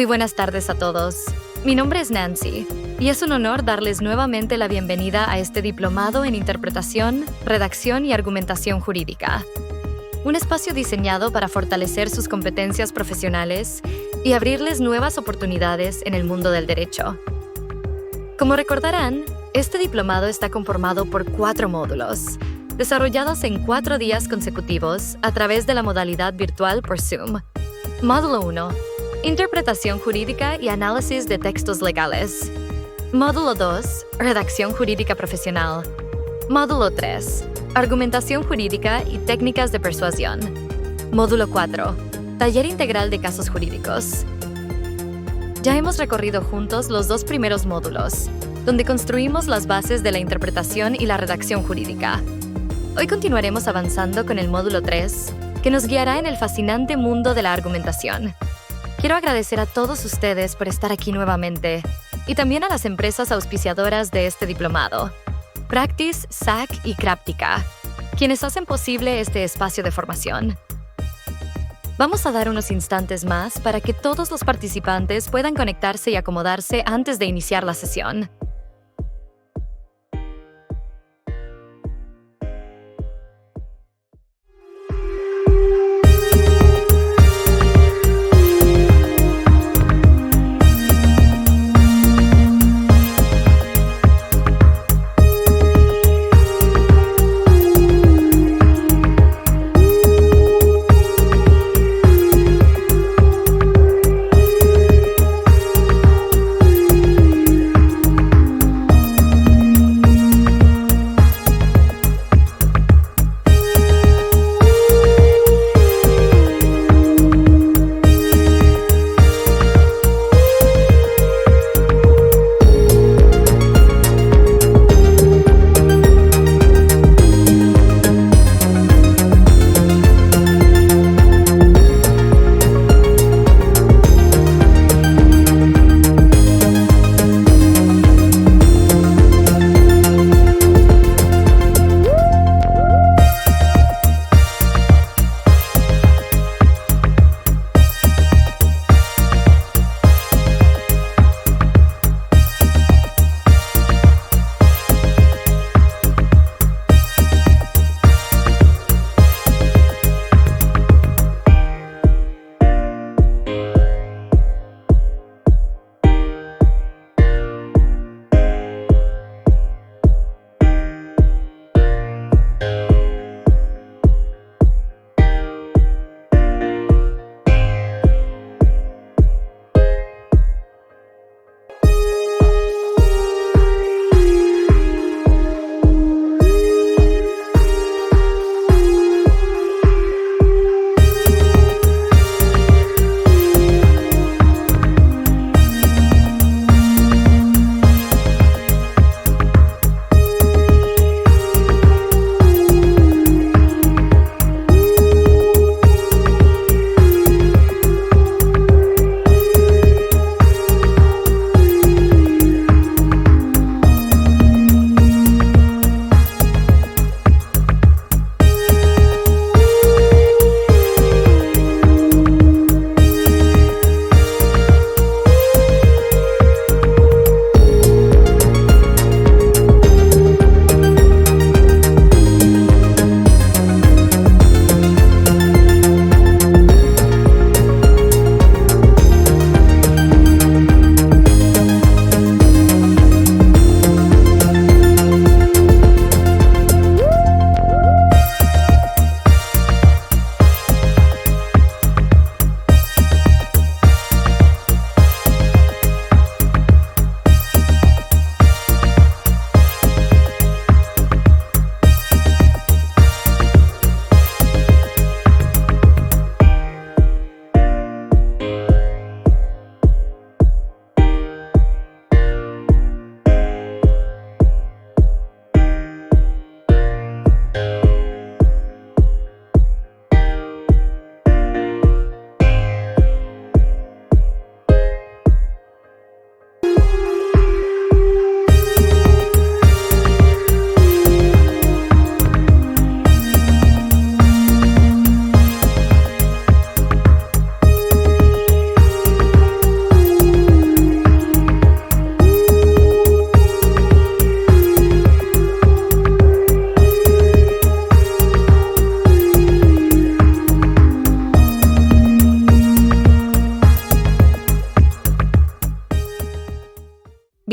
Muy buenas tardes a todos. Mi nombre es Nancy y es un honor darles nuevamente la bienvenida a este diplomado en Interpretación, Redacción y Argumentación Jurídica. Un espacio diseñado para fortalecer sus competencias profesionales y abrirles nuevas oportunidades en el mundo del derecho. Como recordarán, este diplomado está conformado por 4 módulos, desarrollados en 4 días consecutivos a través de la modalidad virtual por Zoom. Módulo 1. Interpretación jurídica y análisis de textos legales. Módulo 2. Redacción jurídica profesional. Módulo 3. Argumentación jurídica y técnicas de persuasión. Módulo 4. Taller integral de casos jurídicos. Ya hemos recorrido juntos los 2 primeros módulos, donde construimos las bases de la interpretación y la redacción jurídica. Hoy continuaremos avanzando con el módulo 3, que nos guiará en el fascinante mundo de la argumentación. Quiero agradecer a todos ustedes por estar aquí nuevamente y también a las empresas auspiciadoras de este diplomado, Practice, SAC y Craptica, quienes hacen posible este espacio de formación. Vamos a dar unos instantes más para que todos los participantes puedan conectarse y acomodarse antes de iniciar la sesión.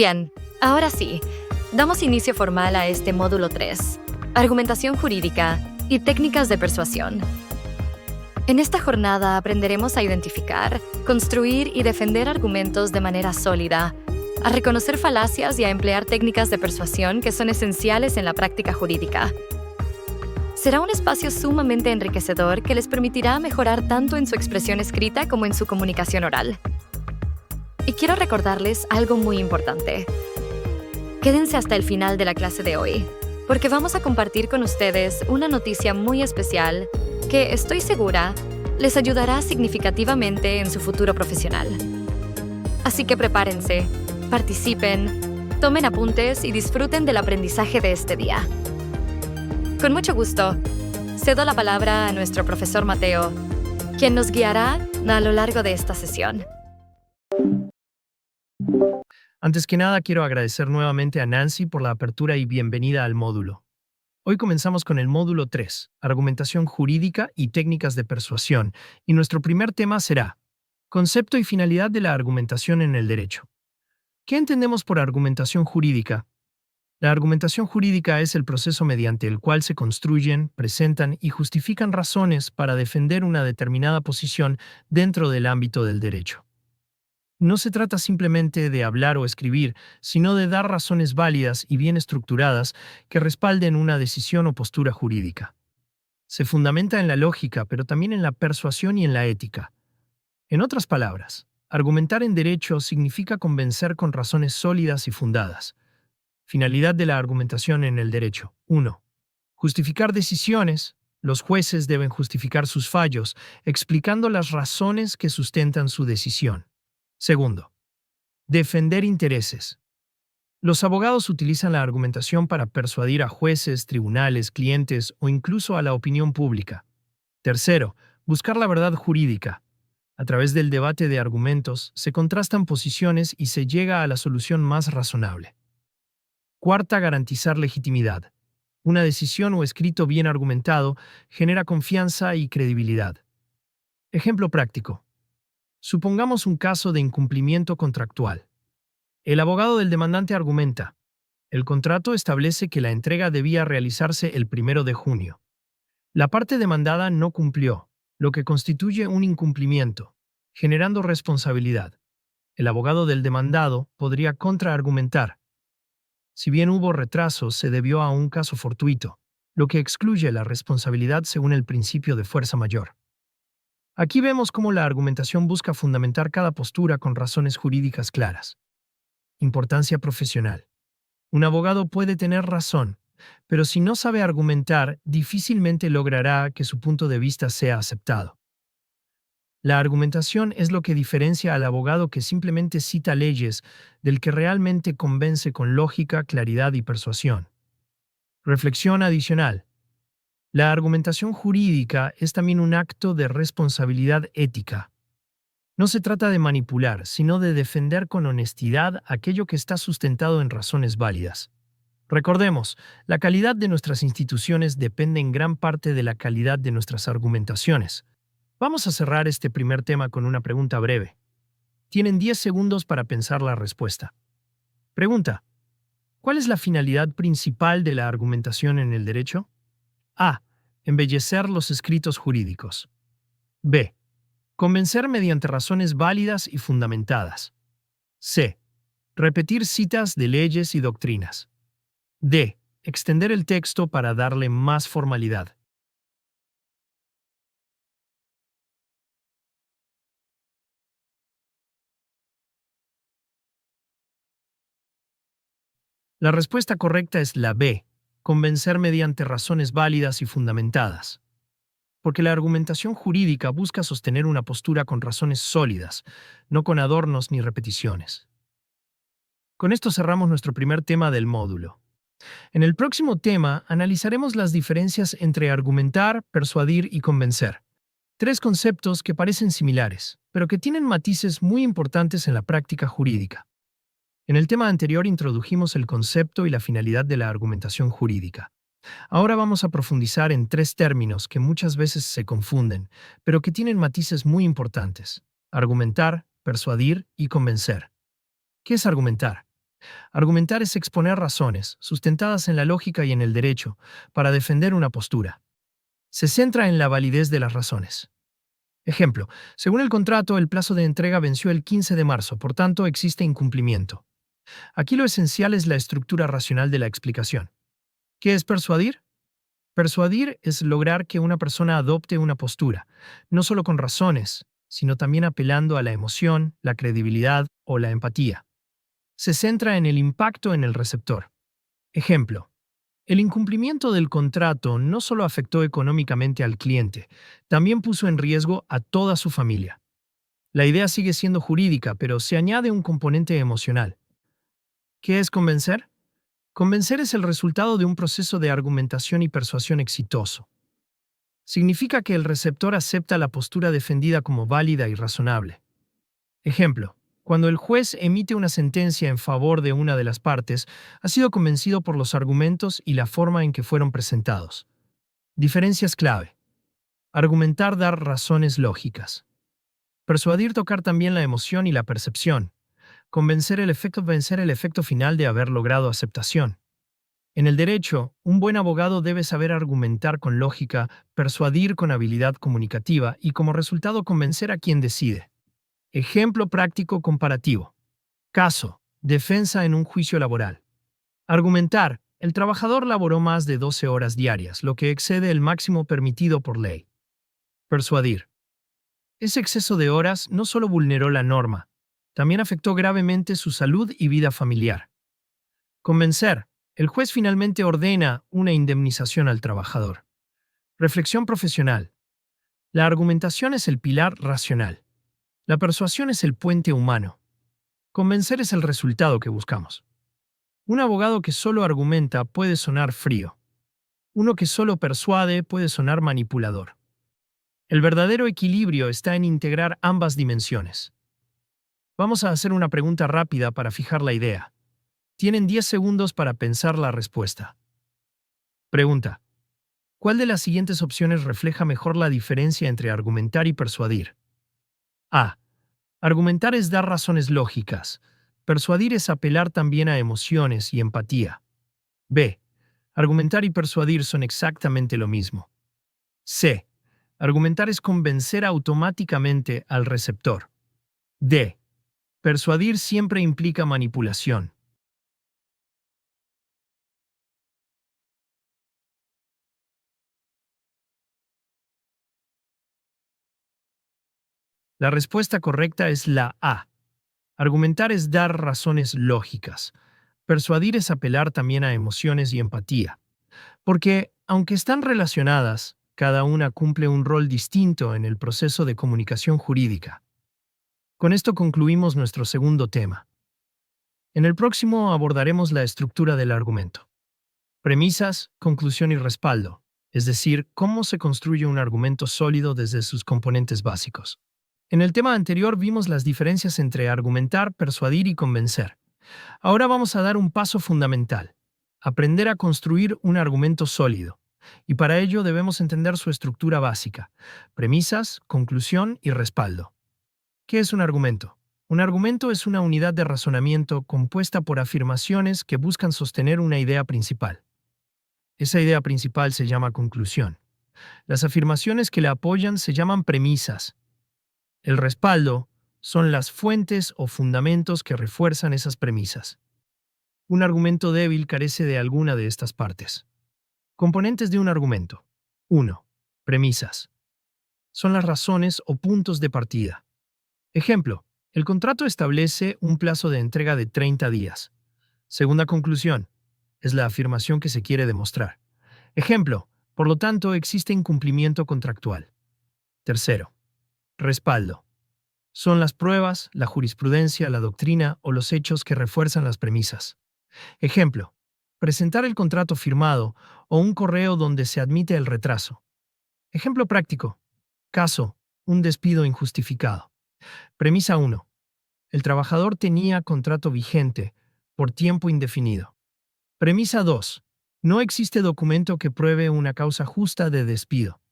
Bien, ahora sí, damos inicio formal a este módulo 3, argumentación jurídica y técnicas de persuasión. En esta jornada aprenderemos a identificar, construir y defender argumentos de manera sólida, a reconocer falacias y a emplear técnicas de persuasión que son esenciales en la práctica jurídica. Será un espacio sumamente enriquecedor que les permitirá mejorar tanto en su expresión escrita como en su comunicación oral. Y quiero recordarles algo muy importante. Quédense hasta el final de la clase de hoy, porque vamos a compartir con ustedes una noticia muy especial que, estoy segura, les ayudará significativamente en su futuro profesional. Así que prepárense, participen, tomen apuntes y disfruten del aprendizaje de este día. Con mucho gusto, cedo la palabra a nuestro profesor Mateo, quien nos guiará a lo largo de esta sesión. Antes que nada, quiero agradecer nuevamente a Nancy por la apertura y bienvenida al módulo. Hoy comenzamos con el módulo 3, argumentación jurídica y técnicas de persuasión, y nuestro primer tema será concepto y finalidad de la argumentación en el derecho. ¿Qué entendemos por argumentación jurídica? La argumentación jurídica es el proceso mediante el cual se construyen, presentan y justifican razones para defender una determinada posición dentro del ámbito del derecho. No se trata simplemente de hablar o escribir, sino de dar razones válidas y bien estructuradas que respalden una decisión o postura jurídica. Se fundamenta en la lógica, pero también en la persuasión y en la ética. En otras palabras, argumentar en derecho significa convencer con razones sólidas y fundadas. Finalidad de la argumentación en el derecho. 1. Justificar decisiones. Los jueces deben justificar sus fallos, explicando las razones que sustentan su decisión. Segundo, defender intereses. Los abogados utilizan la argumentación para persuadir a jueces, tribunales, clientes o incluso a la opinión pública. Tercero, buscar la verdad jurídica. A través del debate de argumentos, se contrastan posiciones y se llega a la solución más razonable. Cuarta, garantizar legitimidad. Una decisión o escrito bien argumentado genera confianza y credibilidad. Ejemplo práctico. Supongamos un caso de incumplimiento contractual. El abogado del demandante argumenta: el contrato establece que la entrega debía realizarse el 1 de junio. La parte demandada no cumplió, lo que constituye un incumplimiento, generando responsabilidad. El abogado del demandado podría contraargumentar: si bien hubo retraso, se debió a un caso fortuito, lo que excluye la responsabilidad según el principio de fuerza mayor. Aquí vemos cómo la argumentación busca fundamentar cada postura con razones jurídicas claras. Importancia profesional. Un abogado puede tener razón, pero si no sabe argumentar, difícilmente logrará que su punto de vista sea aceptado. La argumentación es lo que diferencia al abogado que simplemente cita leyes del que realmente convence con lógica, claridad y persuasión. Reflexión adicional. La argumentación jurídica es también un acto de responsabilidad ética. No se trata de manipular, sino de defender con honestidad aquello que está sustentado en razones válidas. Recordemos, la calidad de nuestras instituciones depende en gran parte de la calidad de nuestras argumentaciones. Vamos a cerrar este primer tema con una pregunta breve. Tienen 10 segundos para pensar la respuesta. Pregunta: ¿cuál es la finalidad principal de la argumentación en el derecho? A. Embellecer los escritos jurídicos. B. Convencer mediante razones válidas y fundamentadas. C. Repetir citas de leyes y doctrinas. D. Extender el texto para darle más formalidad. La respuesta correcta es la B. Convencer mediante razones válidas y fundamentadas. Porque la argumentación jurídica busca sostener una postura con razones sólidas, no con adornos ni repeticiones. Con esto cerramos nuestro primer tema del módulo. En el próximo tema analizaremos las diferencias entre argumentar, persuadir y convencer. 3 conceptos que parecen similares, pero que tienen matices muy importantes en la práctica jurídica. En el tema anterior introdujimos el concepto y la finalidad de la argumentación jurídica. Ahora vamos a profundizar en 3 términos que muchas veces se confunden, pero que tienen matices muy importantes: argumentar, persuadir y convencer. ¿Qué es argumentar? Argumentar es exponer razones, sustentadas en la lógica y en el derecho, para defender una postura. Se centra en la validez de las razones. Ejemplo, según el contrato, el plazo de entrega venció el 15 de marzo, por tanto existe incumplimiento. Aquí lo esencial es la estructura racional de la explicación. ¿Qué es persuadir? Persuadir es lograr que una persona adopte una postura, no solo con razones, sino también apelando a la emoción, la credibilidad o la empatía. Se centra en el impacto en el receptor. Ejemplo, el incumplimiento del contrato no solo afectó económicamente al cliente, también puso en riesgo a toda su familia. La idea sigue siendo jurídica, pero se añade un componente emocional. ¿Qué es convencer? Convencer es el resultado de un proceso de argumentación y persuasión exitoso. Significa que el receptor acepta la postura defendida como válida y razonable. Ejemplo, cuando el juez emite una sentencia en favor de una de las partes, ha sido convencido por los argumentos y la forma en que fueron presentados. Diferencias clave. Argumentar dar razones lógicas. Persuadir tocar también la emoción y la percepción. Vencer el efecto final de haber logrado aceptación. En el derecho, un buen abogado debe saber argumentar con lógica, persuadir con habilidad comunicativa y como resultado convencer a quien decide. Ejemplo práctico comparativo. Caso. Defensa en un juicio laboral. Argumentar. El trabajador laboró más de 12 horas diarias, lo que excede el máximo permitido por ley. Persuadir. Ese exceso de horas no solo vulneró la norma, también afectó gravemente su salud y vida familiar. Convencer. El juez finalmente ordena una indemnización al trabajador. Reflexión profesional. La argumentación es el pilar racional. La persuasión es el puente humano. Convencer es el resultado que buscamos. Un abogado que solo argumenta puede sonar frío. Uno que solo persuade puede sonar manipulador. El verdadero equilibrio está en integrar ambas dimensiones. Vamos a hacer una pregunta rápida para fijar la idea. Tienen 10 segundos para pensar la respuesta. Pregunta. ¿Cuál de las siguientes opciones refleja mejor la diferencia entre argumentar y persuadir? A. Argumentar es dar razones lógicas. Persuadir es apelar también a emociones y empatía. B. Argumentar y persuadir son exactamente lo mismo. C. Argumentar es convencer automáticamente al receptor. D. Persuadir siempre implica manipulación. La respuesta correcta es la A. Argumentar es dar razones lógicas. Persuadir es apelar también a emociones y empatía. Porque, aunque están relacionadas, cada una cumple un rol distinto en el proceso de comunicación jurídica. Con esto concluimos nuestro segundo tema. En el próximo abordaremos la estructura del argumento. Premisas, conclusión y respaldo, es decir, cómo se construye un argumento sólido desde sus componentes básicos. En el tema anterior vimos las diferencias entre argumentar, persuadir y convencer. Ahora vamos a dar un paso fundamental: aprender a construir un argumento sólido. Y para ello debemos entender su estructura básica: premisas, conclusión y respaldo. ¿Qué es un argumento? Un argumento es una unidad de razonamiento compuesta por afirmaciones que buscan sostener una idea principal. Esa idea principal se llama conclusión. Las afirmaciones que la apoyan se llaman premisas. El respaldo son las fuentes o fundamentos que refuerzan esas premisas. Un argumento débil carece de alguna de estas partes. Componentes de un argumento. 1. Premisas. Son las razones o puntos de partida. Ejemplo, el contrato establece un plazo de entrega de 30 días. Segunda conclusión. Es la afirmación que se quiere demostrar. Ejemplo, por lo tanto, existe incumplimiento contractual. Tercero. Respaldo. Son las pruebas, la jurisprudencia, la doctrina o los hechos que refuerzan las premisas. Ejemplo, presentar el contrato firmado o un correo donde se admite el retraso. Ejemplo práctico. Caso, un despido injustificado. Premisa 1. El trabajador tenía contrato vigente por tiempo indefinido. Premisa 2. No existe documento que pruebe una causa justa de despido.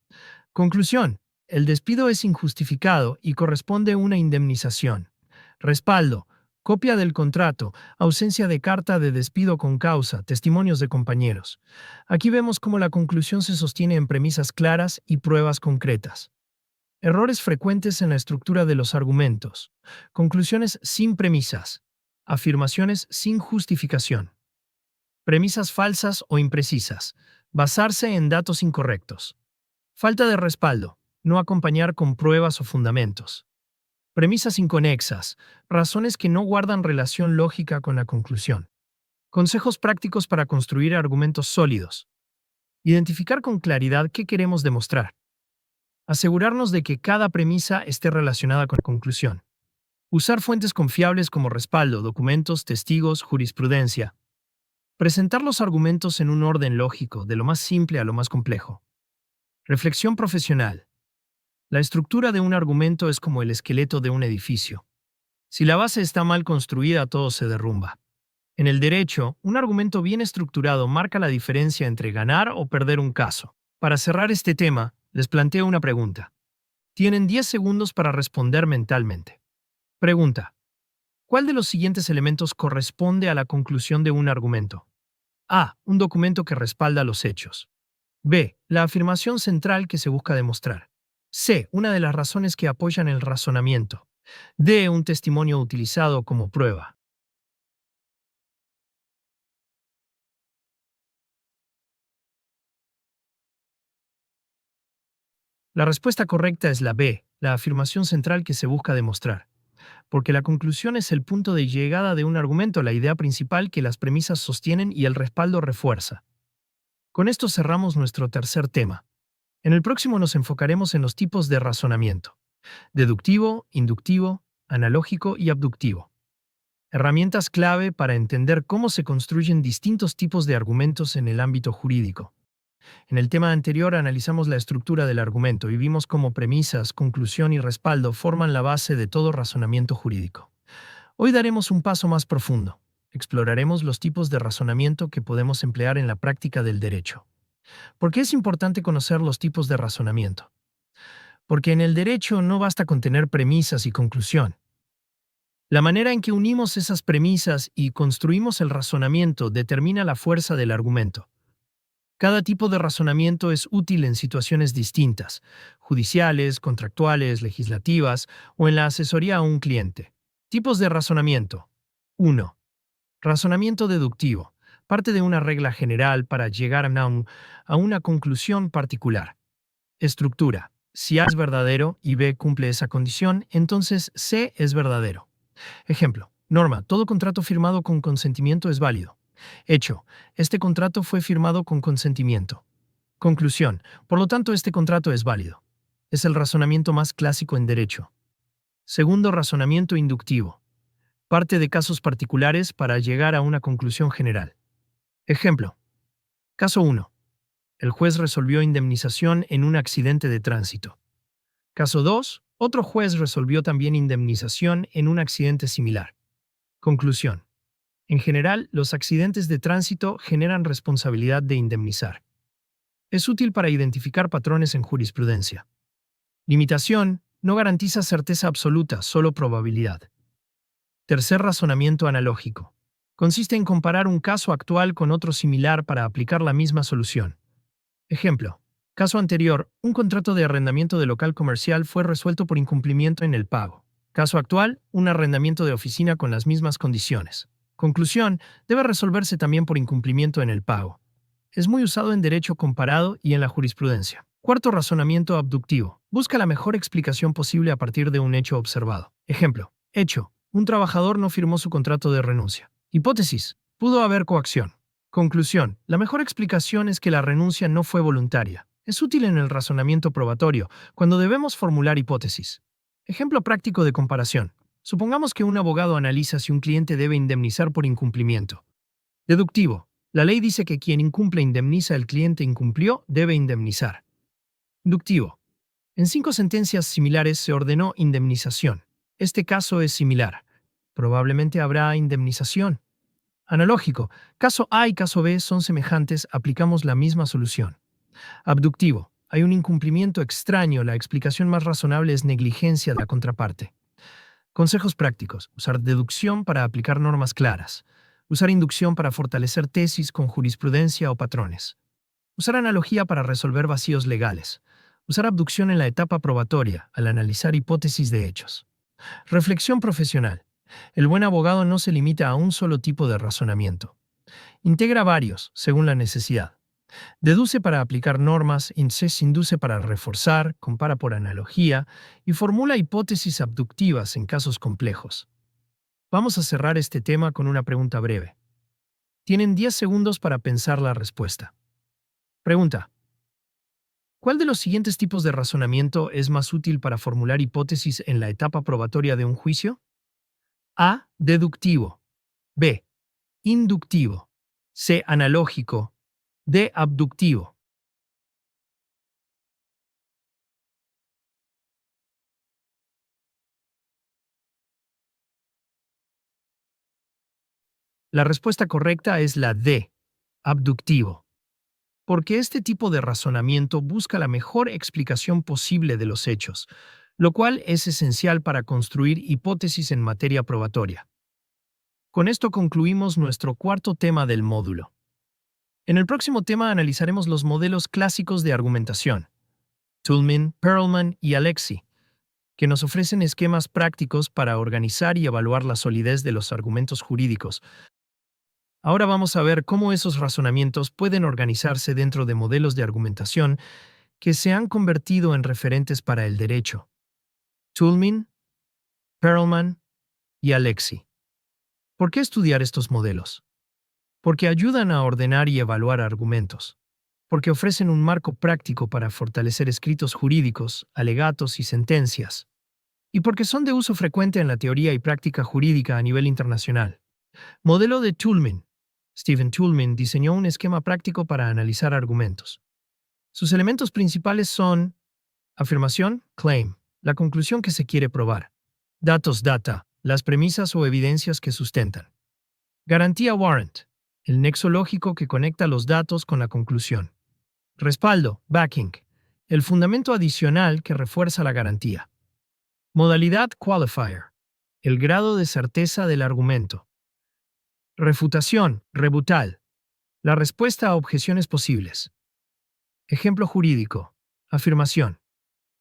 Conclusión. El despido es injustificado y corresponde una indemnización. Respaldo. Copia del contrato, ausencia de carta de despido con causa, testimonios de compañeros. Aquí vemos cómo la conclusión se sostiene en premisas claras y pruebas concretas. Errores frecuentes en la estructura de los argumentos. Conclusiones sin premisas. Afirmaciones sin justificación. Premisas falsas o imprecisas. Basarse en datos incorrectos. Falta de respaldo. No acompañar con pruebas o fundamentos. Premisas inconexas. Razones que no guardan relación lógica con la conclusión. Consejos prácticos para construir argumentos sólidos. Identificar con claridad qué queremos demostrar. Asegurarnos de que cada premisa esté relacionada con la conclusión. Usar fuentes confiables como respaldo, documentos, testigos, jurisprudencia. Presentar los argumentos en un orden lógico, de lo más simple a lo más complejo. Reflexión profesional. La estructura de un argumento es como el esqueleto de un edificio. Si la base está mal construida, todo se derrumba. En el derecho, un argumento bien estructurado marca la diferencia entre ganar o perder un caso. Para cerrar este tema, les planteo una pregunta. Tienen 10 segundos para responder mentalmente. Pregunta. ¿Cuál de los siguientes elementos corresponde a la conclusión de un argumento? A. Un documento que respalda los hechos. B. La afirmación central que se busca demostrar. C. Una de las razones que apoyan el razonamiento. D. Un testimonio utilizado como prueba. La respuesta correcta es la B, la afirmación central que se busca demostrar. Porque la conclusión es el punto de llegada de un argumento, la idea principal que las premisas sostienen y el respaldo refuerza. Con esto cerramos nuestro tercer tema. En el próximo nos enfocaremos en los tipos de razonamiento: deductivo, inductivo, analógico y abductivo. Herramientas clave para entender cómo se construyen distintos tipos de argumentos en el ámbito jurídico. En el tema anterior analizamos la estructura del argumento y vimos cómo premisas, conclusión y respaldo forman la base de todo razonamiento jurídico. Hoy daremos un paso más profundo. Exploraremos los tipos de razonamiento que podemos emplear en la práctica del derecho. ¿Por qué es importante conocer los tipos de razonamiento? Porque en el derecho no basta con tener premisas y conclusión. La manera en que unimos esas premisas y construimos el razonamiento determina la fuerza del argumento. Cada tipo de razonamiento es útil en situaciones distintas: judiciales, contractuales, legislativas o en la asesoría a un cliente. Tipos de razonamiento. 1. Razonamiento deductivo. Parte de una regla general para llegar a una conclusión particular. Estructura. Si A es verdadero y B cumple esa condición, entonces C es verdadero. Ejemplo. Norma. Todo contrato firmado con consentimiento es válido. Hecho. Este contrato fue firmado con consentimiento. Conclusión. Por lo tanto, este contrato es válido. Es el razonamiento más clásico en derecho. Segundo, razonamiento inductivo. Parte de casos particulares para llegar a una conclusión general. Ejemplo. Caso 1. El juez resolvió indemnización en un accidente de tránsito. Caso 2. Otro juez resolvió también indemnización en un accidente similar. Conclusión. En general, los accidentes de tránsito generan responsabilidad de indemnizar. Es útil para identificar patrones en jurisprudencia. Limitación. No garantiza certeza absoluta, solo probabilidad. Tercer razonamiento analógico. Consiste en comparar un caso actual con otro similar para aplicar la misma solución. Ejemplo. Caso anterior, un contrato de arrendamiento de local comercial fue resuelto por incumplimiento en el pago. Caso actual, un arrendamiento de oficina con las mismas condiciones. Conclusión, debe resolverse también por incumplimiento en el pago. Es muy usado en derecho comparado y en la jurisprudencia. Cuarto, razonamiento abductivo. Busca la mejor explicación posible a partir de un hecho observado. Ejemplo. Hecho. Un trabajador no firmó su contrato de renuncia. Hipótesis. Pudo haber coacción. Conclusión. La mejor explicación es que la renuncia no fue voluntaria. Es útil en el razonamiento probatorio, cuando debemos formular hipótesis. Ejemplo práctico de comparación. Supongamos que un abogado analiza si un cliente debe indemnizar por incumplimiento. Deductivo. La ley dice que quien incumple indemniza, el cliente incumplió, debe indemnizar. Inductivo. En 5 sentencias similares se ordenó indemnización. Este caso es similar. Probablemente habrá indemnización. Analógico. Caso A y caso B son semejantes, aplicamos la misma solución. Abductivo. Hay un incumplimiento extraño, la explicación más razonable es negligencia de la contraparte. Consejos prácticos. Usar deducción para aplicar normas claras. Usar inducción para fortalecer tesis con jurisprudencia o patrones. Usar analogía para resolver vacíos legales. Usar abducción en la etapa probatoria al analizar hipótesis de hechos. Reflexión profesional. El buen abogado no se limita a un solo tipo de razonamiento. Integra varios, según la necesidad. Deduce para aplicar normas, induce para reforzar, compara por analogía y formula hipótesis abductivas en casos complejos. Vamos a cerrar este tema con una pregunta breve. Tienen 10 segundos para pensar la respuesta. Pregunta: ¿cuál de los siguientes tipos de razonamiento es más útil para formular hipótesis en la etapa probatoria de un juicio? A. Deductivo. B. Inductivo. C. Analógico. D. Abductivo. La respuesta correcta es la D. Abductivo. Porque este tipo de razonamiento busca la mejor explicación posible de los hechos, lo cual es esencial para construir hipótesis en materia probatoria. Con esto concluimos nuestro cuarto tema del módulo. En el próximo tema analizaremos los modelos clásicos de argumentación, Toulmin, Perelman y Alexi, que nos ofrecen esquemas prácticos para organizar y evaluar la solidez de los argumentos jurídicos. Ahora vamos a ver cómo esos razonamientos pueden organizarse dentro de modelos de argumentación que se han convertido en referentes para el derecho. Toulmin, Perelman y Alexi. ¿Por qué estudiar estos modelos? Porque ayudan a ordenar y evaluar argumentos. Porque ofrecen un marco práctico para fortalecer escritos jurídicos, alegatos y sentencias. Y porque son de uso frecuente en la teoría y práctica jurídica a nivel internacional. Modelo de Toulmin. Stephen Toulmin diseñó un esquema práctico para analizar argumentos. Sus elementos principales son afirmación, claim, la conclusión que se quiere probar. Datos, data, las premisas o evidencias que sustentan. Garantía, warrant, el nexo lógico que conecta los datos con la conclusión. Respaldo, backing, el fundamento adicional que refuerza la garantía. Modalidad, qualifier, el grado de certeza del argumento. Refutación, rebutal, la respuesta a objeciones posibles. Ejemplo jurídico, afirmación.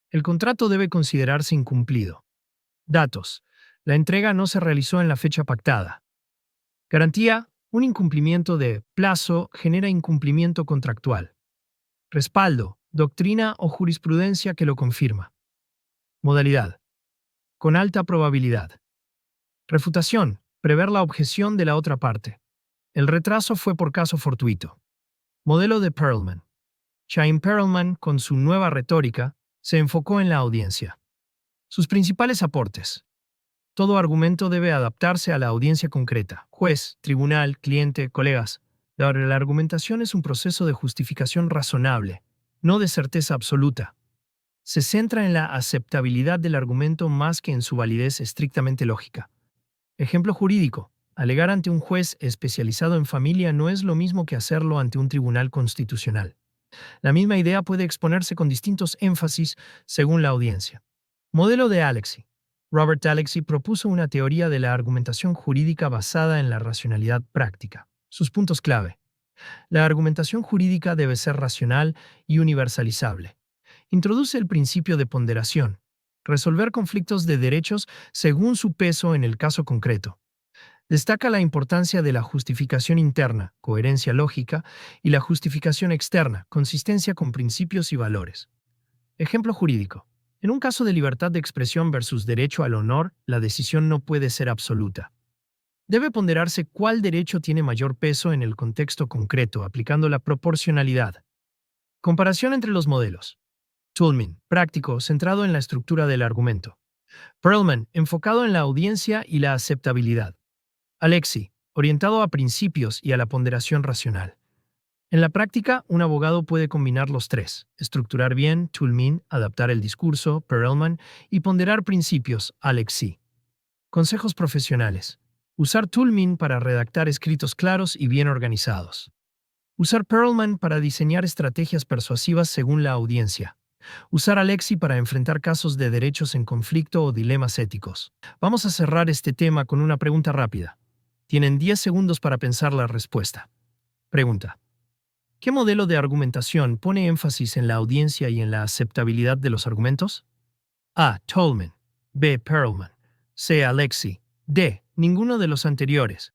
El contrato debe considerarse incumplido. Datos, la entrega no se realizó en la fecha pactada. Garantía, un incumplimiento de plazo genera incumplimiento contractual. Respaldo, doctrina o jurisprudencia que lo confirma. Modalidad, con alta probabilidad. Refutación, prever la objeción de la otra parte. El retraso fue por caso fortuito. Modelo de Perelman. Chaim Perelman, con su nueva retórica, se enfocó en la audiencia. Sus principales aportes. Todo argumento debe adaptarse a la audiencia concreta. Juez, tribunal, cliente, colegas. La argumentación es un proceso de justificación razonable, no de certeza absoluta. Se centra en la aceptabilidad del argumento más que en su validez estrictamente lógica. Ejemplo jurídico. Alegar ante un juez especializado en familia no es lo mismo que hacerlo ante un tribunal constitucional. La misma idea puede exponerse con distintos énfasis según la audiencia. Modelo de Alexi. Robert Alexi propuso una teoría de la argumentación jurídica basada en la racionalidad práctica. Sus puntos clave. La argumentación jurídica debe ser racional y universalizable. Introduce el principio de ponderación. Resolver conflictos de derechos según su peso en el caso concreto. Destaca la importancia de la justificación interna, coherencia lógica, y la justificación externa, consistencia con principios y valores. Ejemplo jurídico. En un caso de libertad de expresión versus derecho al honor, la decisión no puede ser absoluta. Debe ponderarse cuál derecho tiene mayor peso en el contexto concreto, aplicando la proporcionalidad. Comparación entre los modelos. Toulmin, práctico, centrado en la estructura del argumento. Perelman, enfocado en la audiencia y la aceptabilidad. Alexi, orientado a principios y a la ponderación racional. En la práctica, un abogado puede combinar los tres: estructurar bien, Toulmin, adaptar el discurso, Perelman, y ponderar principios, Alexi. Consejos profesionales. Usar Toulmin para redactar escritos claros y bien organizados. Usar Perelman para diseñar estrategias persuasivas según la audiencia. Usar Alexi para enfrentar casos de derechos en conflicto o dilemas éticos. Vamos a cerrar este tema con una pregunta rápida. Tienen 10 segundos para pensar la respuesta. Pregunta. ¿Qué modelo de argumentación pone énfasis en la audiencia y en la aceptabilidad de los argumentos? A. Tolman. B. Perelman. C. Alexi. D. Ninguno de los anteriores.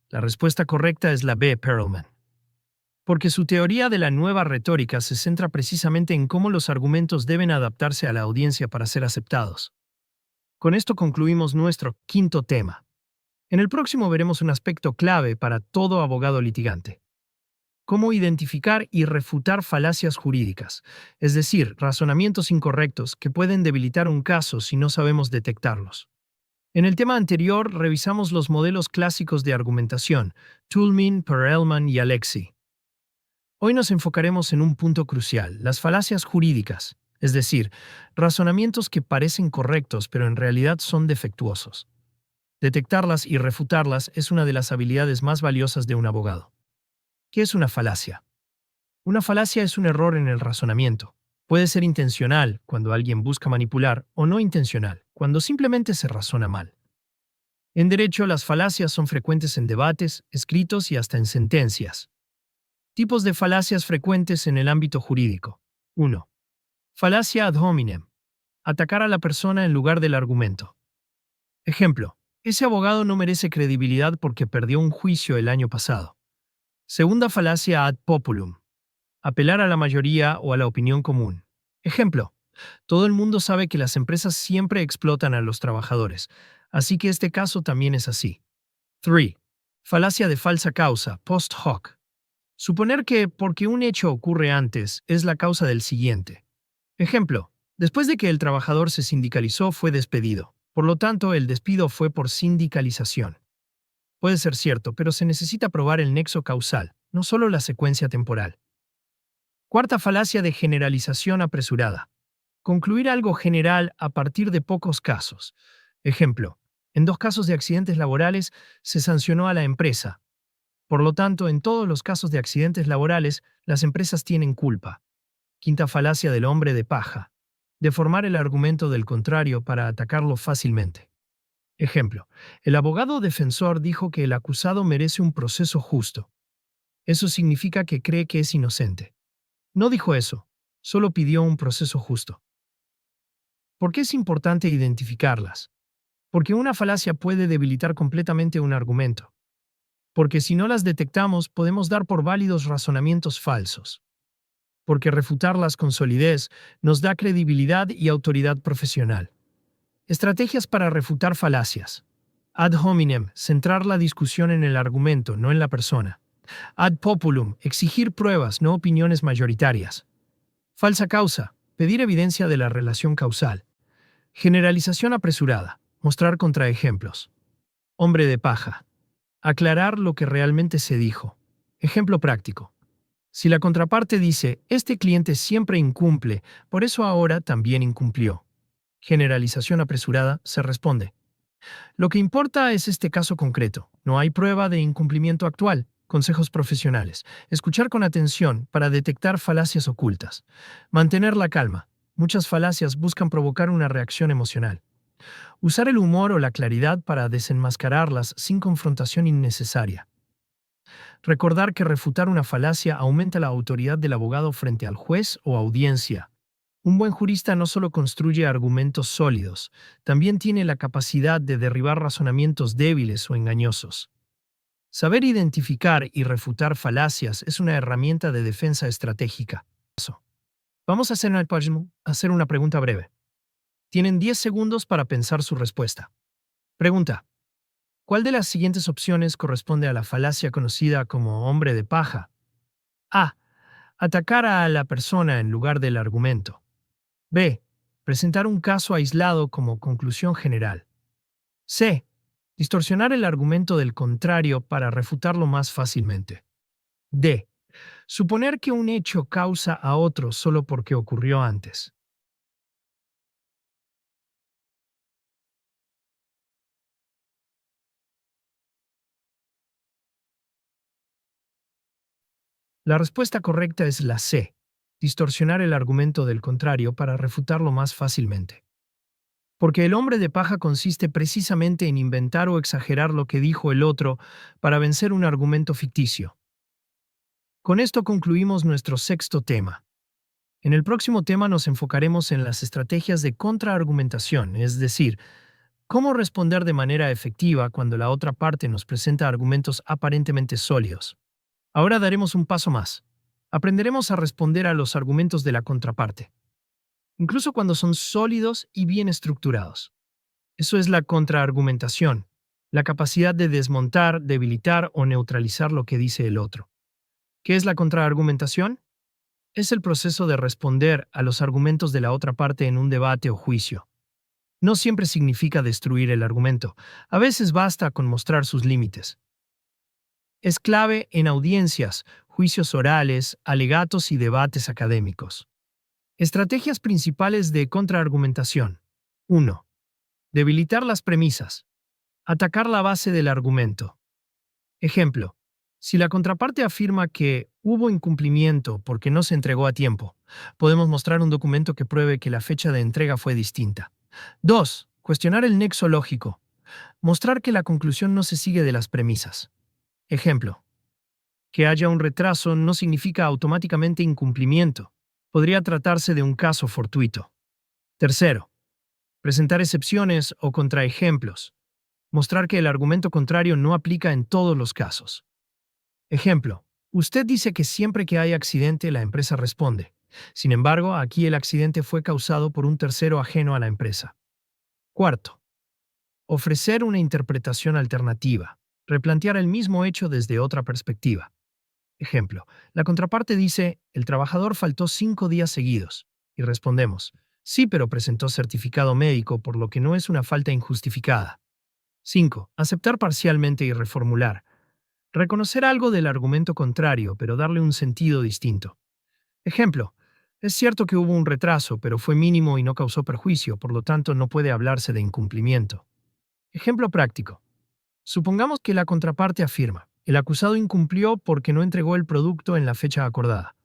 La respuesta correcta es la B. Perelman. Porque su teoría de la nueva retórica se centra precisamente en cómo los argumentos deben adaptarse a la audiencia para ser aceptados. Con esto concluimos nuestro quinto tema. En el próximo veremos un aspecto clave para todo abogado litigante. Cómo identificar y refutar falacias jurídicas, es decir, razonamientos incorrectos que pueden debilitar un caso si no sabemos detectarlos. En el tema anterior revisamos los modelos clásicos de argumentación, Toulmin, Perelman y Alexi. Hoy nos enfocaremos en un punto crucial, las falacias jurídicas, es decir, razonamientos que parecen correctos pero en realidad son defectuosos. Detectarlas y refutarlas es una de las habilidades más valiosas de un abogado. ¿Qué es una falacia? Una falacia es un error en el razonamiento. Puede ser intencional, cuando alguien busca manipular, o no intencional, cuando simplemente se razona mal. En derecho, las falacias son frecuentes en debates, escritos y hasta en sentencias. Tipos de falacias frecuentes en el ámbito jurídico. 1. Falacia ad hominem. Atacar a la persona en lugar del argumento. Ejemplo. Ese abogado no merece credibilidad porque perdió un juicio el año pasado. Segunda falacia ad populum. Apelar a la mayoría o a la opinión común. Ejemplo. Todo el mundo sabe que las empresas siempre explotan a los trabajadores, así que este caso también es así. 3. Falacia de falsa causa, post hoc. Suponer que, porque un hecho ocurre antes, es la causa del siguiente. Ejemplo. Después de que el trabajador se sindicalizó, fue despedido. Por lo tanto, el despido fue por sindicalización. Puede ser cierto, pero se necesita probar el nexo causal, no solo la secuencia temporal. Cuarta falacia de generalización apresurada. Concluir algo general a partir de pocos casos. Ejemplo. En 2 casos de accidentes laborales se sancionó a la empresa. Por lo tanto, en todos los casos de accidentes laborales, las empresas tienen culpa. Quinta falacia del hombre de paja. Deformar el argumento del contrario para atacarlo fácilmente. Ejemplo. El abogado defensor dijo que el acusado merece un proceso justo. Eso significa que cree que es inocente. No dijo eso, solo pidió un proceso justo. ¿Por qué es importante identificarlas? Porque una falacia puede debilitar completamente un argumento. Porque si no las detectamos, podemos dar por válidos razonamientos falsos. Porque refutarlas con solidez nos da credibilidad y autoridad profesional. Estrategias para refutar falacias. Ad hominem, centrar la discusión en el argumento, no en la persona. Ad populum, exigir pruebas, no opiniones mayoritarias. Falsa causa, pedir evidencia de la relación causal. Generalización apresurada, mostrar contraejemplos. Hombre de paja. Aclarar lo que realmente se dijo. Ejemplo práctico. Si la contraparte dice, este cliente siempre incumple, por eso ahora también incumplió. Generalización apresurada, se responde. Lo que importa es este caso concreto. No hay prueba de incumplimiento actual. Consejos profesionales. Escuchar con atención para detectar falacias ocultas. Mantener la calma. Muchas falacias buscan provocar una reacción emocional. Usar el humor o la claridad para desenmascararlas sin confrontación innecesaria. Recordar que refutar una falacia aumenta la autoridad del abogado frente al juez o audiencia. Un buen jurista no solo construye argumentos sólidos, también tiene la capacidad de derribar razonamientos débiles o engañosos. Saber identificar y refutar falacias es una herramienta de defensa estratégica. Vamos a hacer una pregunta breve. Tienen 10 segundos para pensar su respuesta. Pregunta. ¿Cuál de las siguientes opciones corresponde a la falacia conocida como hombre de paja? A. Atacar a la persona en lugar del argumento. B. Presentar un caso aislado como conclusión general. C. Distorsionar el argumento del contrario para refutarlo más fácilmente. D. Suponer que un hecho causa a otro solo porque ocurrió antes. La respuesta correcta es la C, distorsionar el argumento del contrario para refutarlo más fácilmente. Porque el hombre de paja consiste precisamente en inventar o exagerar lo que dijo el otro para vencer un argumento ficticio. Con esto concluimos nuestro sexto tema. En el próximo tema nos enfocaremos en las estrategias de contraargumentación, es decir, cómo responder de manera efectiva cuando la otra parte nos presenta argumentos aparentemente sólidos. Ahora daremos un paso más. Aprenderemos a responder a los argumentos de la contraparte, incluso cuando son sólidos y bien estructurados. Eso es la contraargumentación, la capacidad de desmontar, debilitar o neutralizar lo que dice el otro. ¿Qué es la contraargumentación? Es el proceso de responder a los argumentos de la otra parte en un debate o juicio. No siempre significa destruir el argumento, a veces basta con mostrar sus límites. Es clave en audiencias, juicios orales, alegatos y debates académicos. Estrategias principales de contraargumentación. 1. Debilitar las premisas. Atacar la base del argumento. Ejemplo. Si la contraparte afirma que hubo incumplimiento porque no se entregó a tiempo, podemos mostrar un documento que pruebe que la fecha de entrega fue distinta. 2. Cuestionar el nexo lógico. Mostrar que la conclusión no se sigue de las premisas. Ejemplo. Que haya un retraso no significa automáticamente incumplimiento. Podría tratarse de un caso fortuito. Tercero. Presentar excepciones o contraejemplos. Mostrar que el argumento contrario no aplica en todos los casos. Ejemplo. Usted dice que siempre que hay accidente la empresa responde. Sin embargo, aquí el accidente fue causado por un tercero ajeno a la empresa. Cuarto. Ofrecer una interpretación alternativa. Replantear el mismo hecho desde otra perspectiva. Ejemplo. La contraparte dice, el trabajador faltó 5 días seguidos. Y respondemos, sí, pero presentó certificado médico, por lo que no es una falta injustificada. 5. Aceptar parcialmente y reformular. Reconocer algo del argumento contrario, pero darle un sentido distinto. Ejemplo. Es cierto que hubo un retraso, pero fue mínimo y no causó perjuicio, por lo tanto no puede hablarse de incumplimiento. Ejemplo práctico. Supongamos que la contraparte afirma, el acusado incumplió porque no entregó el producto en la fecha acordada.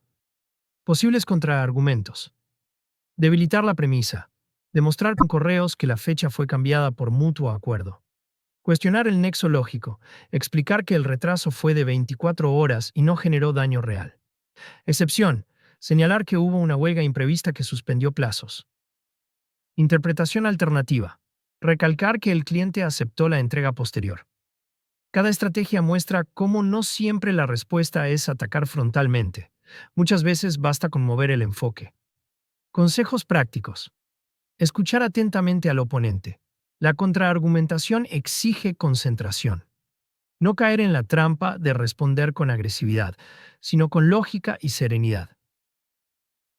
Posibles contraargumentos. Debilitar la premisa. Demostrar con correos que la fecha fue cambiada por mutuo acuerdo. Cuestionar el nexo lógico. Explicar que el retraso fue de 24 horas y no generó daño real. Excepción. Señalar que hubo una huelga imprevista que suspendió plazos. Interpretación alternativa. Recalcar que el cliente aceptó la entrega posterior. Cada estrategia muestra cómo no siempre la respuesta es atacar frontalmente. Muchas veces basta con mover el enfoque. Consejos prácticos. Escuchar atentamente al oponente. La contraargumentación exige concentración. No caer en la trampa de responder con agresividad, sino con lógica y serenidad.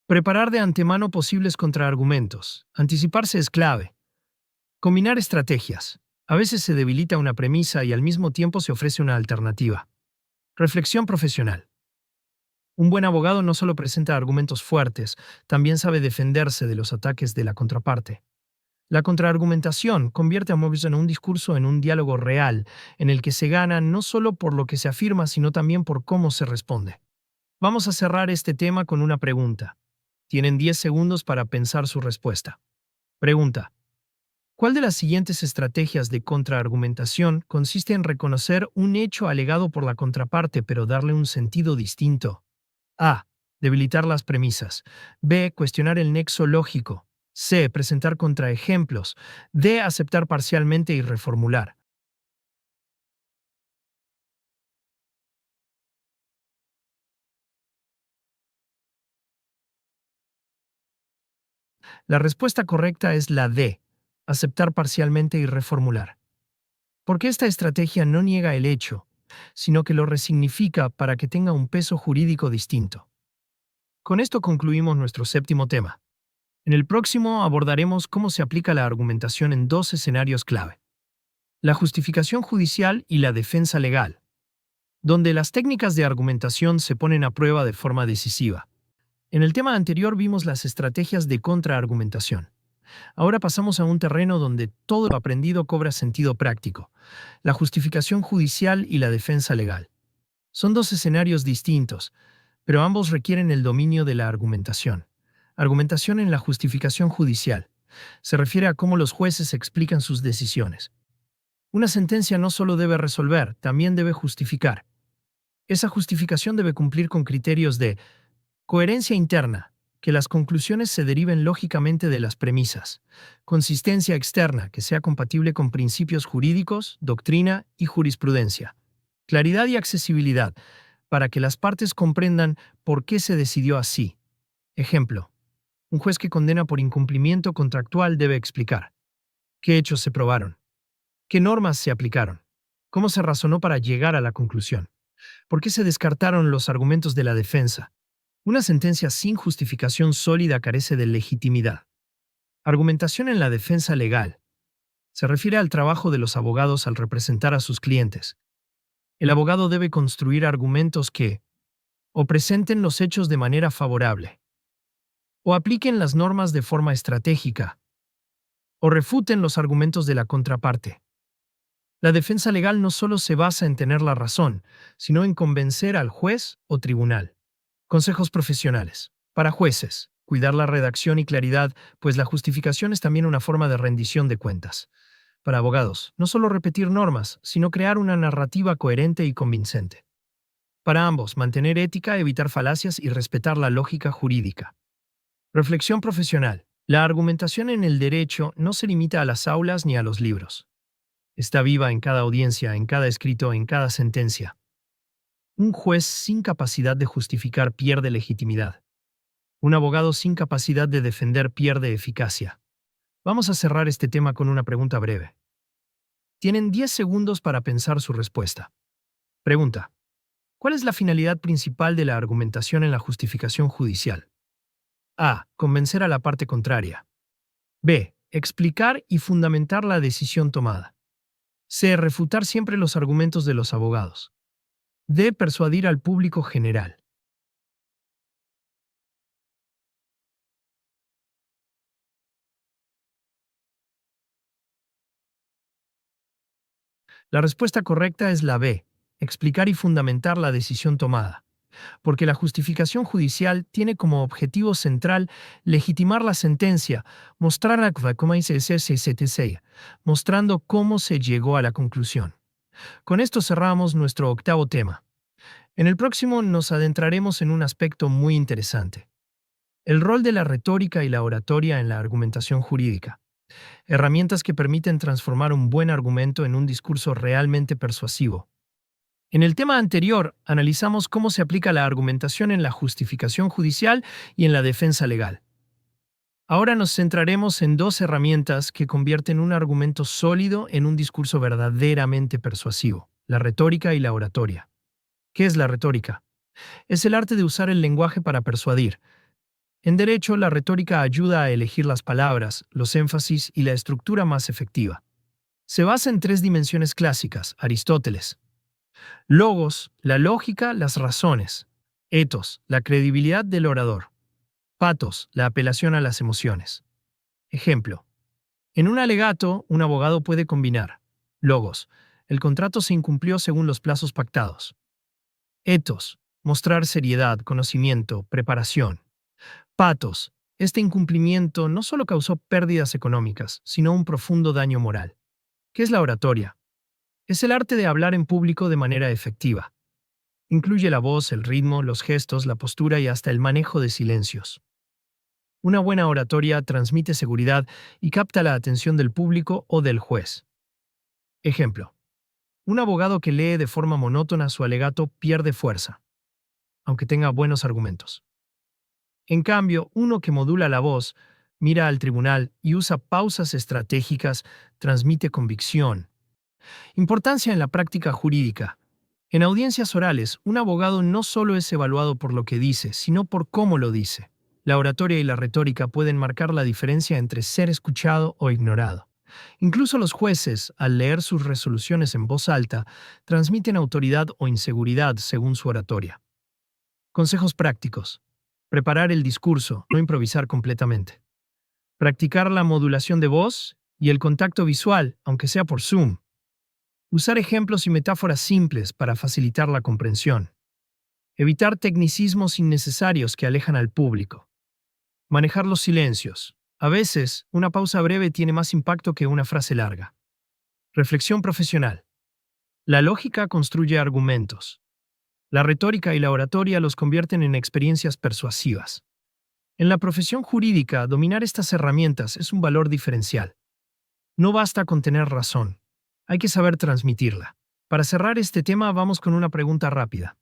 Preparar de antemano posibles contraargumentos. Anticiparse es clave. Combinar estrategias. A veces se debilita una premisa y al mismo tiempo se ofrece una alternativa. Reflexión profesional. Un buen abogado no solo presenta argumentos fuertes, también sabe defenderse de los ataques de la contraparte. La contraargumentación convierte a Mobius en un discurso en un diálogo real, en el que se gana no solo por lo que se afirma, sino también por cómo se responde. Vamos a cerrar este tema con una pregunta. Tienen 10 segundos para pensar su respuesta. Pregunta. ¿Cuál de las siguientes estrategias de contraargumentación consiste en reconocer un hecho alegado por la contraparte pero darle un sentido distinto? A. Debilitar las premisas. B. Cuestionar el nexo lógico. C. Presentar contraejemplos. D. Aceptar parcialmente y reformular. La respuesta correcta es la D. Aceptar parcialmente y reformular. Porque esta estrategia no niega el hecho, sino que lo resignifica para que tenga un peso jurídico distinto. Con esto concluimos nuestro séptimo tema. En el próximo abordaremos cómo se aplica la argumentación en 2 escenarios clave. La justificación judicial y la defensa legal, donde las técnicas de argumentación se ponen a prueba de forma decisiva. En el tema anterior vimos las estrategias de contraargumentación. Ahora pasamos a un terreno donde todo lo aprendido cobra sentido práctico, la justificación judicial y la defensa legal. Son 2 escenarios distintos, pero ambos requieren el dominio de la argumentación. Argumentación en la justificación judicial. Se refiere a cómo los jueces explican sus decisiones. Una sentencia no solo debe resolver, también debe justificar. Esa justificación debe cumplir con criterios de coherencia interna, que las conclusiones se deriven lógicamente de las premisas; consistencia externa, que sea compatible con principios jurídicos, doctrina y jurisprudencia; claridad y accesibilidad, para que las partes comprendan por qué se decidió así. Ejemplo: un juez que condena por incumplimiento contractual debe explicar qué hechos se probaron, qué normas se aplicaron, cómo se razonó para llegar a la conclusión, por qué se descartaron los argumentos de la defensa. Una sentencia sin justificación sólida carece de legitimidad. Argumentación en la defensa legal. Se refiere al trabajo de los abogados al representar a sus clientes. El abogado debe construir argumentos que o presenten los hechos de manera favorable, o apliquen las normas de forma estratégica, o refuten los argumentos de la contraparte. La defensa legal no solo se basa en tener la razón, sino en convencer al juez o tribunal. Consejos profesionales. Para jueces, cuidar la redacción y claridad, pues la justificación es también una forma de rendición de cuentas. Para abogados, no solo repetir normas, sino crear una narrativa coherente y convincente. Para ambos, mantener ética, evitar falacias y respetar la lógica jurídica. Reflexión profesional. La argumentación en el derecho no se limita a las aulas ni a los libros. Está viva en cada audiencia, en cada escrito, en cada sentencia. Un juez sin capacidad de justificar pierde legitimidad. Un abogado sin capacidad de defender pierde eficacia. Vamos a cerrar este tema con una pregunta breve. Tienen 10 segundos para pensar su respuesta. Pregunta: ¿cuál es la finalidad principal de la argumentación en la justificación judicial? A. Convencer a la parte contraria. B. Explicar y fundamentar la decisión tomada. C. Refutar siempre los argumentos de los abogados. D. Persuadir al público general. La respuesta correcta es la B. Explicar y fundamentar la decisión tomada. Porque la justificación judicial tiene como objetivo central legitimar la sentencia, mostrando cómo se llegó a la conclusión. Con esto cerramos nuestro octavo tema. En el próximo nos adentraremos en un aspecto muy interesante: el rol de la retórica y la oratoria en la argumentación jurídica. Herramientas que permiten transformar un buen argumento en un discurso realmente persuasivo. En el tema anterior, analizamos cómo se aplica la argumentación en la justificación judicial y en la defensa legal. Ahora nos centraremos en dos herramientas que convierten un argumento sólido en un discurso verdaderamente persuasivo: la retórica y la oratoria. ¿Qué es la retórica? Es el arte de usar el lenguaje para persuadir. En derecho, la retórica ayuda a elegir las palabras, los énfasis y la estructura más efectiva. Se basa en 3 dimensiones clásicas: Aristóteles. Logos, la lógica, las razones. Ethos, la credibilidad del orador. Pathos, la apelación a las emociones. Ejemplo: en un alegato, un abogado puede combinar logos: el contrato se incumplió según los plazos pactados. Ethos: mostrar seriedad, conocimiento, preparación. Pathos: este incumplimiento no solo causó pérdidas económicas, sino un profundo daño moral. ¿Qué es la oratoria? Es el arte de hablar en público de manera efectiva. Incluye la voz, el ritmo, los gestos, la postura y hasta el manejo de silencios. Una buena oratoria transmite seguridad y capta la atención del público o del juez. Ejemplo: un abogado que lee de forma monótona su alegato pierde fuerza, aunque tenga buenos argumentos. En cambio, uno que modula la voz, mira al tribunal y usa pausas estratégicas transmite convicción. Importancia en la práctica jurídica. En audiencias orales, un abogado no solo es evaluado por lo que dice, sino por cómo lo dice. La oratoria y la retórica pueden marcar la diferencia entre ser escuchado o ignorado. Incluso los jueces, al leer sus resoluciones en voz alta, transmiten autoridad o inseguridad según su oratoria. Consejos prácticos. Preparar el discurso, no improvisar completamente. Practicar la modulación de voz y el contacto visual, aunque sea por Zoom. Usar ejemplos y metáforas simples para facilitar la comprensión. Evitar tecnicismos innecesarios que alejan al público. Manejar los silencios. A veces, una pausa breve tiene más impacto que una frase larga. Reflexión profesional. La lógica construye argumentos. La retórica y la oratoria los convierten en experiencias persuasivas. En la profesión jurídica, dominar estas herramientas es un valor diferencial. No basta con tener razón, hay que saber transmitirla. Para cerrar este tema, vamos con una pregunta rápida.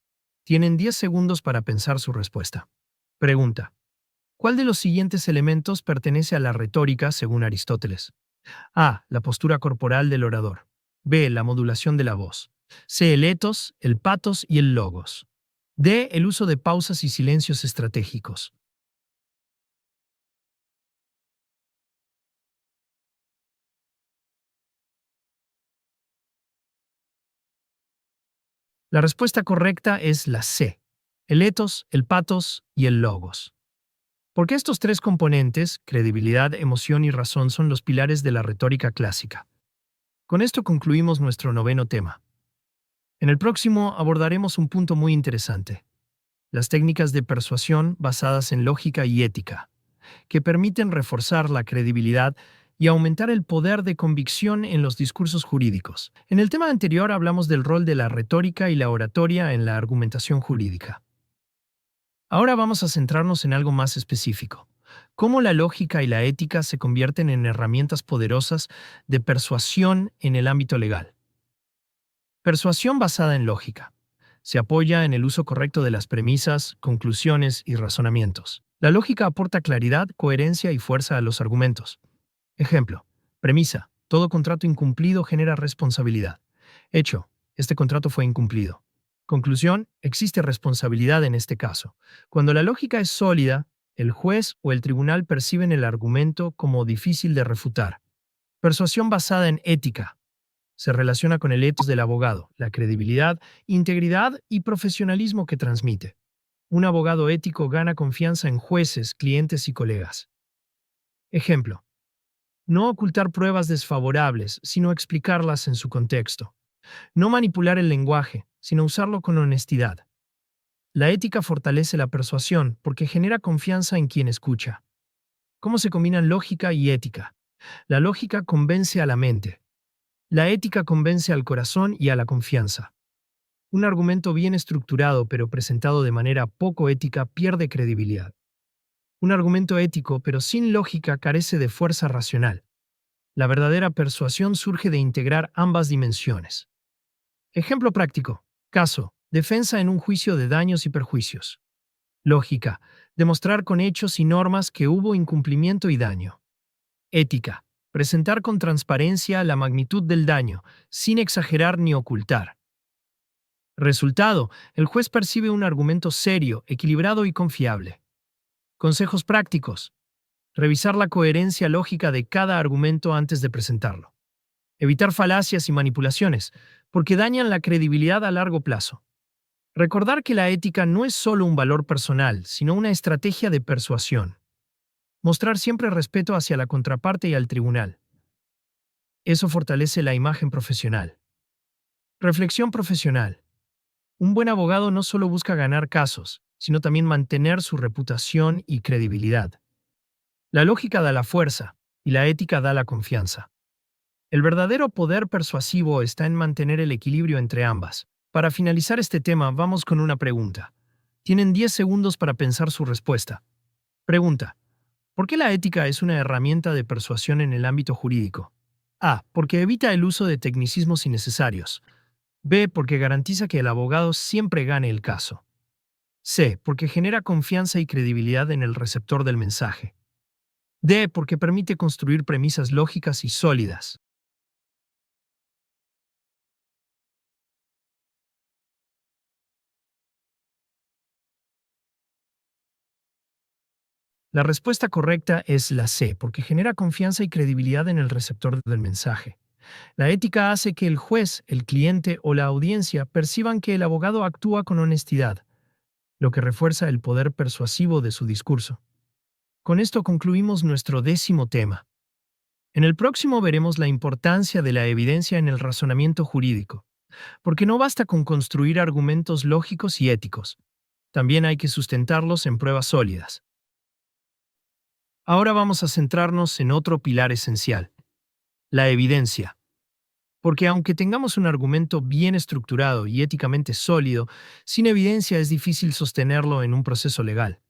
Tienen 10 segundos para pensar su respuesta. Pregunta: ¿cuál de los siguientes elementos pertenece a la retórica según Aristóteles? A. La postura corporal del orador. B. La modulación de la voz. C. El etos, el patos y el logos. D. El uso de pausas y silencios estratégicos. La respuesta correcta es la C. El etos, el patos y el logos. Porque estos tres componentes, credibilidad, emoción y razón, son los pilares de la retórica clásica. Con esto concluimos nuestro noveno tema. En el próximo abordaremos un punto muy interesante: las técnicas de persuasión basadas en lógica y ética, que permiten reforzar la credibilidad y aumentar el poder de convicción en los discursos jurídicos. En el tema anterior hablamos del rol de la retórica y la oratoria en la argumentación jurídica. Ahora vamos a centrarnos en algo más específico: cómo la lógica y la ética se convierten en herramientas poderosas de persuasión en el ámbito legal. Persuasión basada en lógica. Se apoya en el uso correcto de las premisas, conclusiones y razonamientos. La lógica aporta claridad, coherencia y fuerza a los argumentos. Ejemplo: premisa: todo contrato incumplido genera responsabilidad. Hecho: este contrato fue incumplido. Conclusión: existe responsabilidad en este caso. Cuando la lógica es sólida, el juez o el tribunal perciben el argumento como difícil de refutar. Persuasión basada en ética. Se relaciona con el etos del abogado, la credibilidad, integridad y profesionalismo que transmite. Un abogado ético gana confianza en jueces, clientes y colegas. Ejemplo: no ocultar pruebas desfavorables, sino explicarlas en su contexto. No manipular el lenguaje, sino usarlo con honestidad. La ética fortalece la persuasión porque genera confianza en quien escucha. ¿Cómo se combinan lógica y ética? La lógica convence a la mente. La ética convence al corazón y a la confianza. Un argumento bien estructurado pero presentado de manera poco ética pierde credibilidad. Un argumento ético pero sin lógica carece de fuerza racional. La verdadera persuasión surge de integrar ambas dimensiones. Ejemplo práctico. Caso: defensa en un juicio de daños y perjuicios. Lógica: demostrar con hechos y normas que hubo incumplimiento y daño. Ética: presentar con transparencia la magnitud del daño, sin exagerar ni ocultar. Resultado: el juez percibe un argumento serio, equilibrado y confiable. Consejos prácticos: revisar la coherencia lógica de cada argumento antes de presentarlo. Evitar falacias y manipulaciones, porque dañan la credibilidad a largo plazo. Recordar que la ética no es solo un valor personal, sino una estrategia de persuasión. Mostrar siempre respeto hacia la contraparte y al tribunal. Eso fortalece la imagen profesional. Reflexión profesional. Un buen abogado no solo busca ganar casos, sino también mantener su reputación y credibilidad. La lógica da la fuerza y la ética da la confianza. El verdadero poder persuasivo está en mantener el equilibrio entre ambas. Para finalizar este tema, vamos con una pregunta. Tienen 10 segundos para pensar su respuesta. Pregunta: ¿por qué la ética es una herramienta de persuasión en el ámbito jurídico? A. Porque evita el uso de tecnicismos innecesarios. B. Porque garantiza que el abogado siempre gane el caso. C. Porque genera confianza y credibilidad en el receptor del mensaje. D. Porque permite construir premisas lógicas y sólidas. La respuesta correcta es la C, porque genera confianza y credibilidad en el receptor del mensaje. La ética hace que el juez, el cliente o la audiencia perciban que el abogado actúa con honestidad, lo que refuerza el poder persuasivo de su discurso. Con esto concluimos nuestro 10º tema. En el próximo veremos la importancia de la evidencia en el razonamiento jurídico, porque no basta con construir argumentos lógicos y éticos. También hay que sustentarlos en pruebas sólidas. Ahora vamos a centrarnos en otro pilar esencial, la evidencia. Porque aunque tengamos un argumento bien estructurado y éticamente sólido, sin evidencia es difícil sostenerlo en un proceso legal.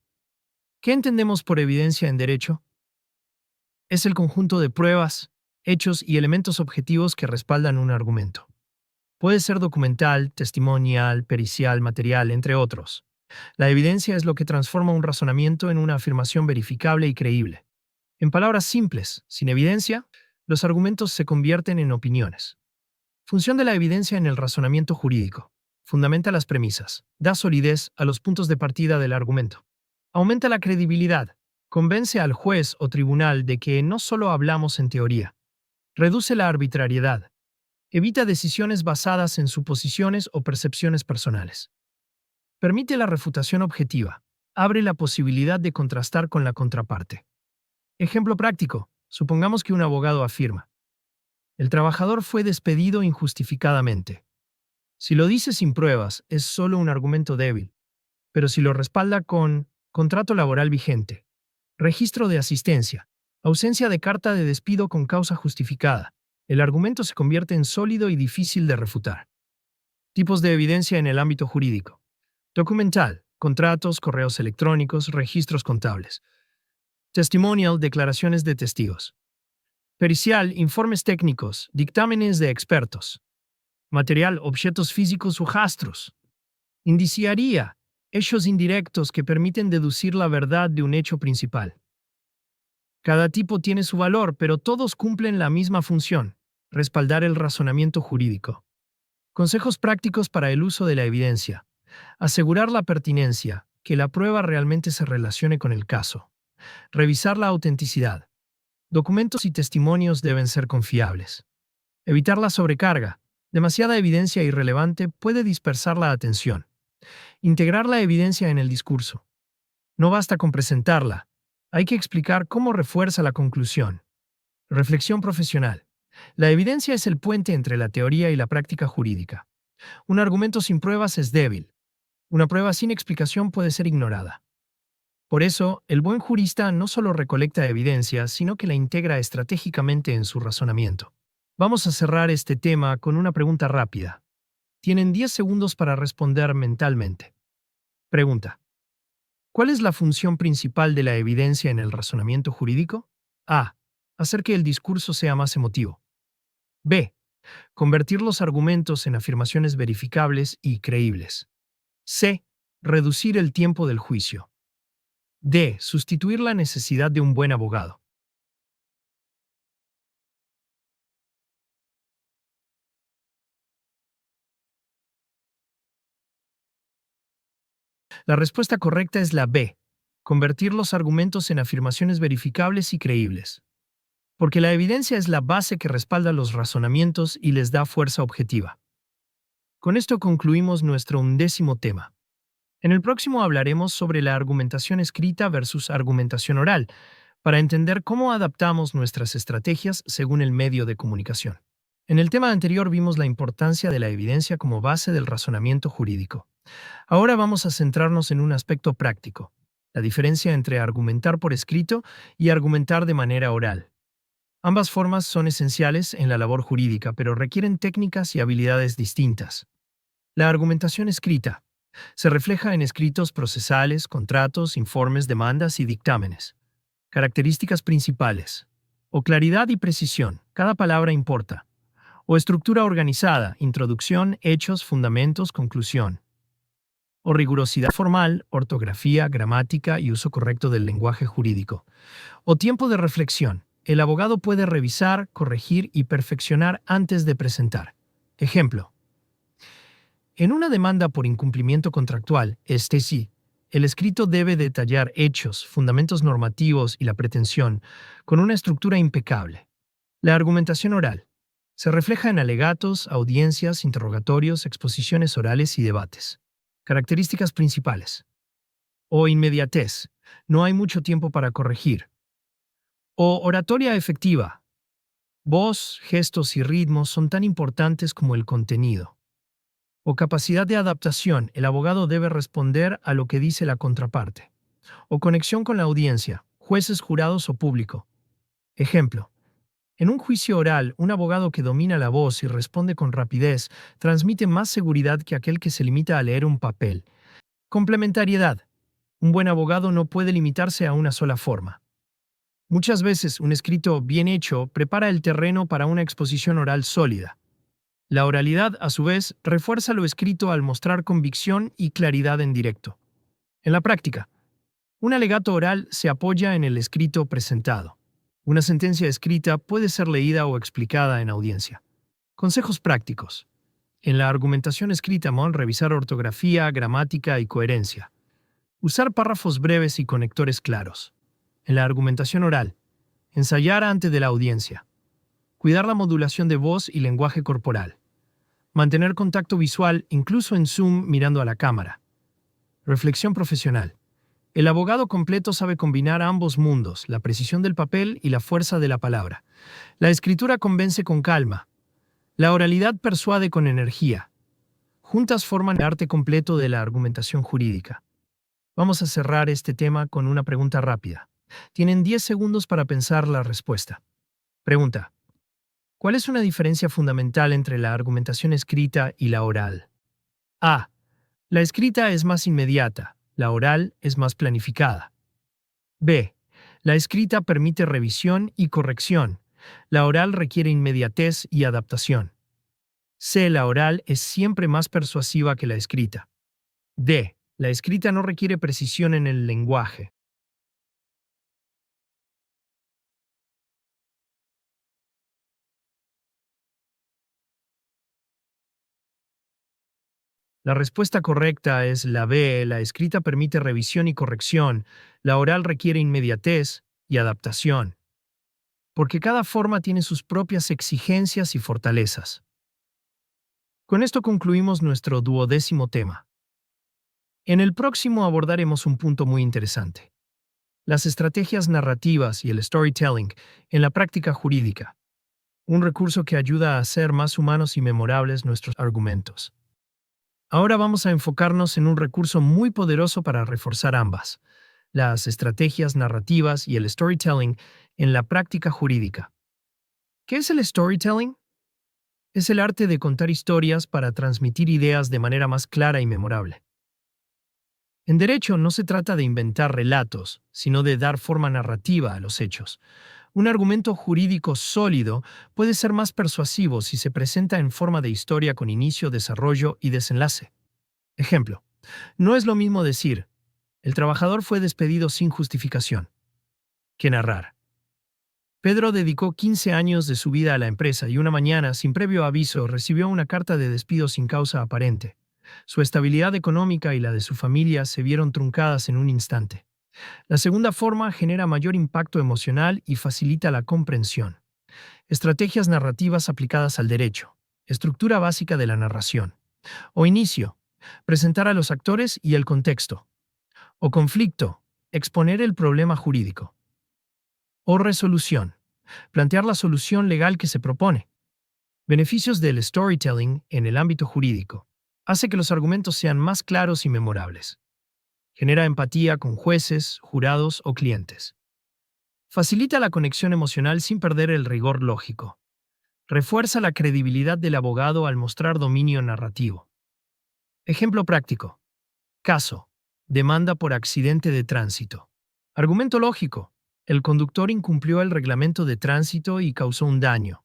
¿Qué entendemos por evidencia en derecho? Es el conjunto de pruebas, hechos y elementos objetivos que respaldan un argumento. Puede ser documental, testimonial, pericial, material, entre otros. La evidencia es lo que transforma un razonamiento en una afirmación verificable y creíble. En palabras simples, sin evidencia, los argumentos se convierten en opiniones. Función de la evidencia en el razonamiento jurídico. Fundamenta las premisas. Da solidez a los puntos de partida del argumento. Aumenta la credibilidad. Convence al juez o tribunal de que no solo hablamos en teoría. Reduce la arbitrariedad. Evita decisiones basadas en suposiciones o percepciones personales. Permite la refutación objetiva. Abre la posibilidad de contrastar con la contraparte. Ejemplo práctico. Supongamos que un abogado afirma: el trabajador fue despedido injustificadamente. Si lo dice sin pruebas, es solo un argumento débil. Pero si lo respalda con contrato laboral vigente, registro de asistencia, ausencia de carta de despido con causa justificada, el argumento se convierte en sólido y difícil de refutar. Tipos de evidencia en el ámbito jurídico. Documental, contratos, correos electrónicos, registros contables. Testimonial, declaraciones de testigos. Pericial, informes técnicos, dictámenes de expertos. Material, objetos físicos o rastros. Indiciaría, hechos indirectos que permiten deducir la verdad de un hecho principal. Cada tipo tiene su valor, pero todos cumplen la misma función: respaldar el razonamiento jurídico. Consejos prácticos para el uso de la evidencia. Asegurar la pertinencia, que la prueba realmente se relacione con el caso. Revisar la autenticidad. Documentos y testimonios deben ser confiables. Evitar la sobrecarga. Demasiada evidencia irrelevante puede dispersar la atención. Integrar la evidencia en el discurso. No basta con presentarla. Hay que explicar cómo refuerza la conclusión. Reflexión profesional. La evidencia es el puente entre la teoría y la práctica jurídica. Un argumento sin pruebas es débil. Una prueba sin explicación puede ser ignorada. Por eso, el buen jurista no solo recolecta evidencia, sino que la integra estratégicamente en su razonamiento. Vamos a cerrar este tema con una pregunta rápida. Tienen 10 segundos para responder mentalmente. Pregunta: ¿cuál es la función principal de la evidencia en el razonamiento jurídico? A. Hacer que el discurso sea más emotivo. B. Convertir los argumentos en afirmaciones verificables y creíbles. C. Reducir el tiempo del juicio. D. Sustituir la necesidad de un buen abogado. La respuesta correcta es la B. Convertir los argumentos en afirmaciones verificables y creíbles. Porque la evidencia es la base que respalda los razonamientos y les da fuerza objetiva. Con esto concluimos nuestro 11º tema. En el próximo hablaremos sobre la argumentación escrita versus argumentación oral, para entender cómo adaptamos nuestras estrategias según el medio de comunicación. En el tema anterior vimos la importancia de la evidencia como base del razonamiento jurídico. Ahora vamos a centrarnos en un aspecto práctico: la diferencia entre argumentar por escrito y argumentar de manera oral. Ambas formas son esenciales en la labor jurídica, pero requieren técnicas y habilidades distintas. La argumentación escrita se refleja en escritos procesales, contratos, informes, demandas y dictámenes. Características principales: o claridad y precisión, cada palabra importa. O estructura organizada, introducción, hechos, fundamentos, conclusión. O rigurosidad formal, ortografía, gramática y uso correcto del lenguaje jurídico. O tiempo de reflexión. El abogado puede revisar, corregir y perfeccionar antes de presentar. Ejemplo: en una demanda por incumplimiento contractual, el escrito debe detallar hechos, fundamentos normativos y la pretensión, con una estructura impecable. La argumentación oral se refleja en alegatos, audiencias, interrogatorios, exposiciones orales y debates. Características principales: o inmediatez, no hay mucho tiempo para corregir. O oratoria efectiva, voz, gestos y ritmos son tan importantes como el contenido. O capacidad de adaptación, el abogado debe responder a lo que dice la contraparte. O conexión con la audiencia, jueces, jurados o público. Ejemplo. En un juicio oral, un abogado que domina la voz y responde con rapidez transmite más seguridad que aquel que se limita a leer un papel. Complementariedad. Un buen abogado no puede limitarse a una sola forma. Muchas veces, un escrito bien hecho prepara el terreno para una exposición oral sólida. La oralidad, a su vez, refuerza lo escrito al mostrar convicción y claridad en directo. En la práctica, un alegato oral se apoya en el escrito presentado. Una sentencia escrita puede ser leída o explicada en audiencia. Consejos prácticos. En la argumentación escrita, revisar ortografía, gramática y coherencia. Usar párrafos breves y conectores claros. En la argumentación oral, ensayar antes de la audiencia. Cuidar la modulación de voz y lenguaje corporal. Mantener contacto visual, incluso en Zoom mirando a la cámara. Reflexión profesional. El abogado completo sabe combinar ambos mundos, la precisión del papel y la fuerza de la palabra. La escritura convence con calma. La oralidad persuade con energía. Juntas forman el arte completo de la argumentación jurídica. Vamos a cerrar este tema con una pregunta rápida. Tienen 10 segundos para pensar la respuesta. Pregunta. ¿Cuál es una diferencia fundamental entre la argumentación escrita y la oral? A. La escrita es más inmediata, la oral es más planificada. B. La escrita permite revisión y corrección, la oral requiere inmediatez y adaptación. C. La oral es siempre más persuasiva que la escrita. D. La escrita no requiere precisión en el lenguaje. La respuesta correcta es la B. La escrita permite revisión y corrección, la oral requiere inmediatez y adaptación. Porque cada forma tiene sus propias exigencias y fortalezas. Con esto concluimos nuestro 12º tema. En el próximo abordaremos un punto muy interesante: las estrategias narrativas y el storytelling en la práctica jurídica, un recurso que ayuda a hacer más humanos y memorables nuestros argumentos. Ahora vamos a enfocarnos en un recurso muy poderoso para reforzar ambas: las estrategias narrativas y el storytelling en la práctica jurídica. ¿Qué es el storytelling? Es el arte de contar historias para transmitir ideas de manera más clara y memorable. En derecho no se trata de inventar relatos, sino de dar forma narrativa a los hechos. Un argumento jurídico sólido puede ser más persuasivo si se presenta en forma de historia con inicio, desarrollo y desenlace. Ejemplo, no es lo mismo decir, el trabajador fue despedido sin justificación, que narrar. Pedro dedicó 15 años de su vida a la empresa y una mañana, sin previo aviso, recibió una carta de despido sin causa aparente. Su estabilidad económica y la de su familia se vieron truncadas en un instante. La segunda forma genera mayor impacto emocional y facilita la comprensión. Estrategias narrativas aplicadas al derecho. Estructura básica de la narración. O inicio. Presentar a los actores y el contexto. O conflicto. Exponer el problema jurídico. O resolución. Plantear la solución legal que se propone. Beneficios del storytelling en el ámbito jurídico. Hace que los argumentos sean más claros y memorables. Genera empatía con jueces, jurados o clientes. Facilita la conexión emocional sin perder el rigor lógico. Refuerza la credibilidad del abogado al mostrar dominio narrativo. Ejemplo práctico. Caso. Demanda por accidente de tránsito. Argumento lógico. El conductor incumplió el reglamento de tránsito y causó un daño.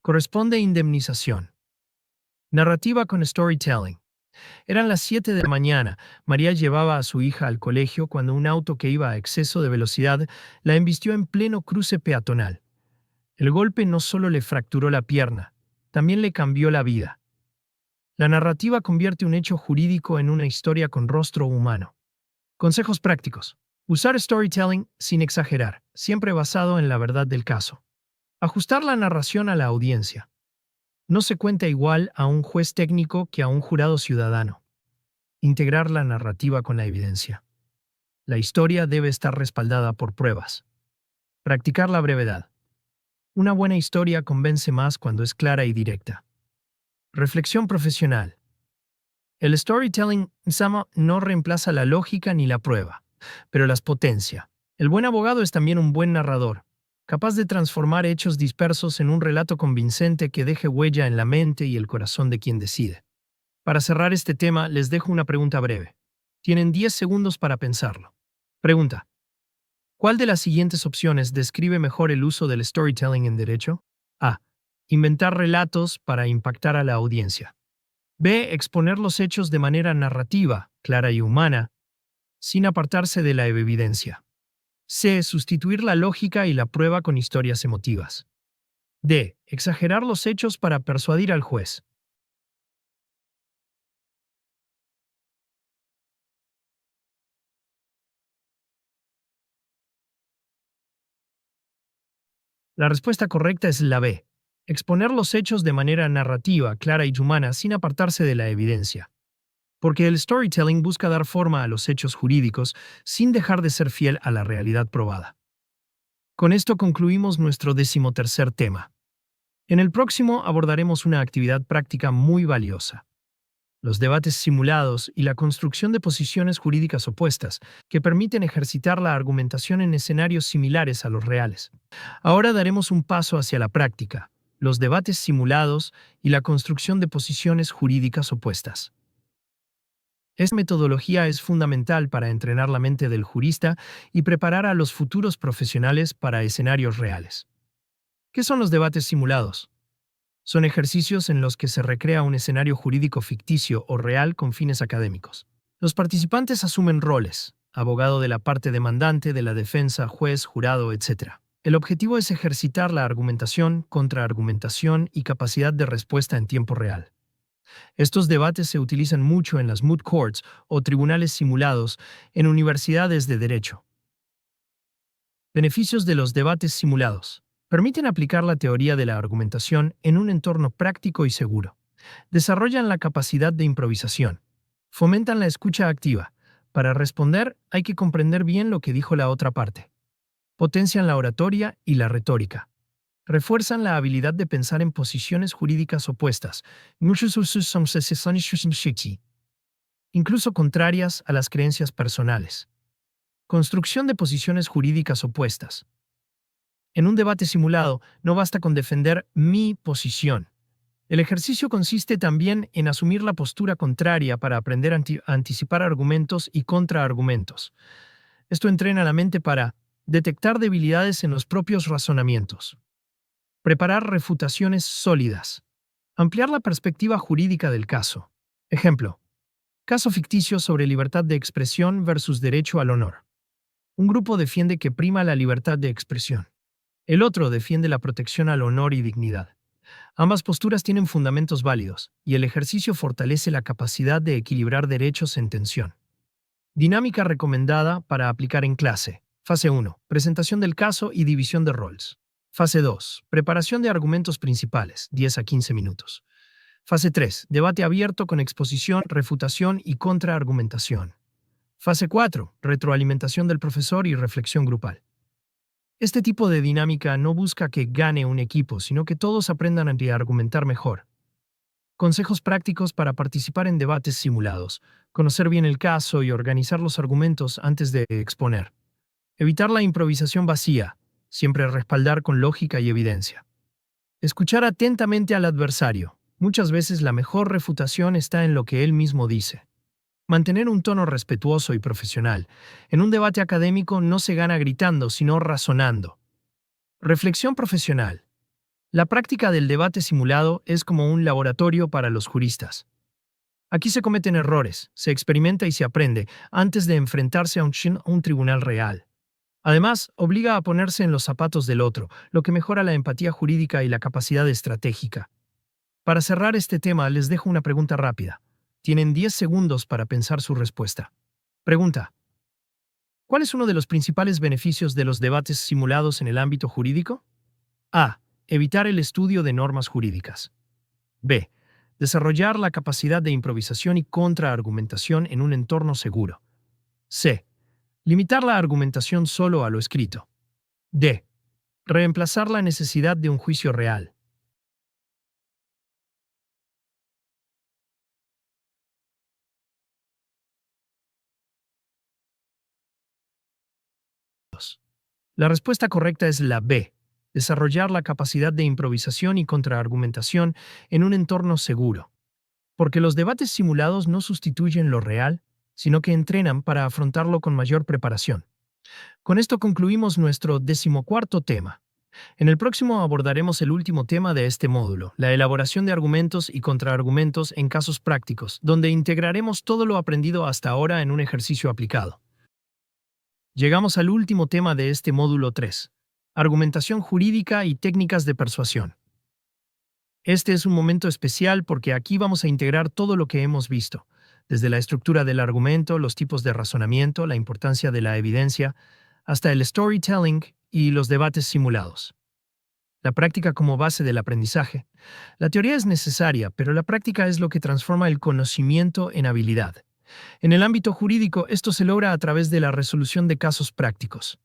Corresponde indemnización. Narrativa con storytelling. Eran las 7 de la mañana. María llevaba a su hija al colegio cuando un auto que iba a exceso de velocidad la embistió en pleno cruce peatonal. El golpe no solo le fracturó la pierna, también le cambió la vida. La narrativa convierte un hecho jurídico en una historia con rostro humano. Consejos prácticos. Usar storytelling sin exagerar, siempre basado en la verdad del caso. Ajustar la narración a la audiencia. No se cuenta igual a un juez técnico que a un jurado ciudadano. Integrar la narrativa con la evidencia. La historia debe estar respaldada por pruebas. Practicar la brevedad. Una buena historia convence más cuando es clara y directa. Reflexión profesional. El storytelling no reemplaza la lógica ni la prueba, pero las potencia. El buen abogado es también un buen narrador, capaz de transformar hechos dispersos en un relato convincente que deje huella en la mente y el corazón de quien decide. Para cerrar este tema, les dejo una pregunta breve. Tienen 10 segundos para pensarlo. Pregunta: ¿cuál de las siguientes opciones describe mejor el uso del storytelling en derecho? A. Inventar relatos para impactar a la audiencia. B. Exponer los hechos de manera narrativa, clara y humana, sin apartarse de la evidencia. C. Sustituir la lógica y la prueba con historias emotivas. D. Exagerar los hechos para persuadir al juez. La respuesta correcta es la B. Exponer los hechos de manera narrativa, clara y humana sin apartarse de la evidencia. Porque el storytelling busca dar forma a los hechos jurídicos sin dejar de ser fiel a la realidad probada. Con esto concluimos nuestro 13º tema. En el próximo abordaremos una actividad práctica muy valiosa: los debates simulados y la construcción de posiciones jurídicas opuestas, que permiten ejercitar la argumentación en escenarios similares a los reales. Ahora daremos un paso hacia la práctica: los debates simulados y la construcción de posiciones jurídicas opuestas. Esta metodología es fundamental para entrenar la mente del jurista y preparar a los futuros profesionales para escenarios reales. ¿Qué son los debates simulados? Son ejercicios en los que se recrea un escenario jurídico ficticio o real con fines académicos. Los participantes asumen roles: abogado de la parte demandante, de la defensa, juez, jurado, etc. El objetivo es ejercitar la argumentación, contraargumentación y capacidad de respuesta en tiempo real. Estos debates se utilizan mucho en las moot courts o tribunales simulados en universidades de derecho. Beneficios de los debates simulados: permiten aplicar la teoría de la argumentación en un entorno práctico y seguro. Desarrollan la capacidad de improvisación. Fomentan la escucha activa. Para responder, hay que comprender bien lo que dijo la otra parte. Potencian la oratoria y la retórica. Refuerzan la habilidad de pensar en posiciones jurídicas opuestas, incluso contrarias a las creencias personales. Construcción de posiciones jurídicas opuestas. En un debate simulado, no basta con defender mi posición. El ejercicio consiste también en asumir la postura contraria para aprender a anticipar argumentos y contraargumentos. Esto entrena la mente para detectar debilidades en los propios razonamientos. Preparar refutaciones sólidas. Ampliar la perspectiva jurídica del caso. Ejemplo: caso ficticio sobre libertad de expresión versus derecho al honor. Un grupo defiende que prima la libertad de expresión. El otro defiende la protección al honor y dignidad. Ambas posturas tienen fundamentos válidos, y el ejercicio fortalece la capacidad de equilibrar derechos en tensión. Dinámica recomendada para aplicar en clase. Fase 1. Presentación del caso y división de roles. Fase 2. Preparación de argumentos principales, 10 a 15 minutos. Fase 3. Debate abierto con exposición, refutación y contraargumentación. Fase 4. Retroalimentación del profesor y reflexión grupal. Este tipo de dinámica no busca que gane un equipo, sino que todos aprendan a argumentar mejor. Consejos prácticos para participar en debates simulados: conocer bien el caso y organizar los argumentos antes de exponer. Evitar la improvisación vacía, siempre respaldar con lógica y evidencia. Escuchar atentamente al adversario. Muchas veces la mejor refutación está en lo que él mismo dice. Mantener un tono respetuoso y profesional. En un debate académico no se gana gritando, sino razonando. Reflexión profesional. La práctica del debate simulado es como un laboratorio para los juristas. Aquí se cometen errores, se experimenta y se aprende antes de enfrentarse a un tribunal real. Además, obliga a ponerse en los zapatos del otro, lo que mejora la empatía jurídica y la capacidad estratégica. Para cerrar este tema, les dejo una pregunta rápida. Tienen 10 segundos para pensar su respuesta. Pregunta: ¿cuál es uno de los principales beneficios de los debates simulados en el ámbito jurídico? A. Evitar el estudio de normas jurídicas. B. Desarrollar la capacidad de improvisación y contraargumentación en un entorno seguro. C. Limitar la argumentación solo a lo escrito. D. Reemplazar la necesidad de un juicio real. La respuesta correcta es la B. Desarrollar la capacidad de improvisación y contraargumentación en un entorno seguro. Porque los debates simulados no sustituyen lo real, sino que entrenan para afrontarlo con mayor preparación. Con esto concluimos nuestro 14º tema. En el próximo abordaremos el último tema de este módulo, la elaboración de argumentos y contraargumentos en casos prácticos, donde integraremos todo lo aprendido hasta ahora en un ejercicio aplicado. Llegamos al último tema de este módulo 3, argumentación jurídica y técnicas de persuasión. Este es un momento especial porque aquí vamos a integrar todo lo que hemos visto, desde la estructura del argumento, los tipos de razonamiento, la importancia de la evidencia, hasta el storytelling y los debates simulados. La práctica como base del aprendizaje. La teoría es necesaria, pero la práctica es lo que transforma el conocimiento en habilidad. En el ámbito jurídico, esto se logra a través de la resolución de casos prácticos.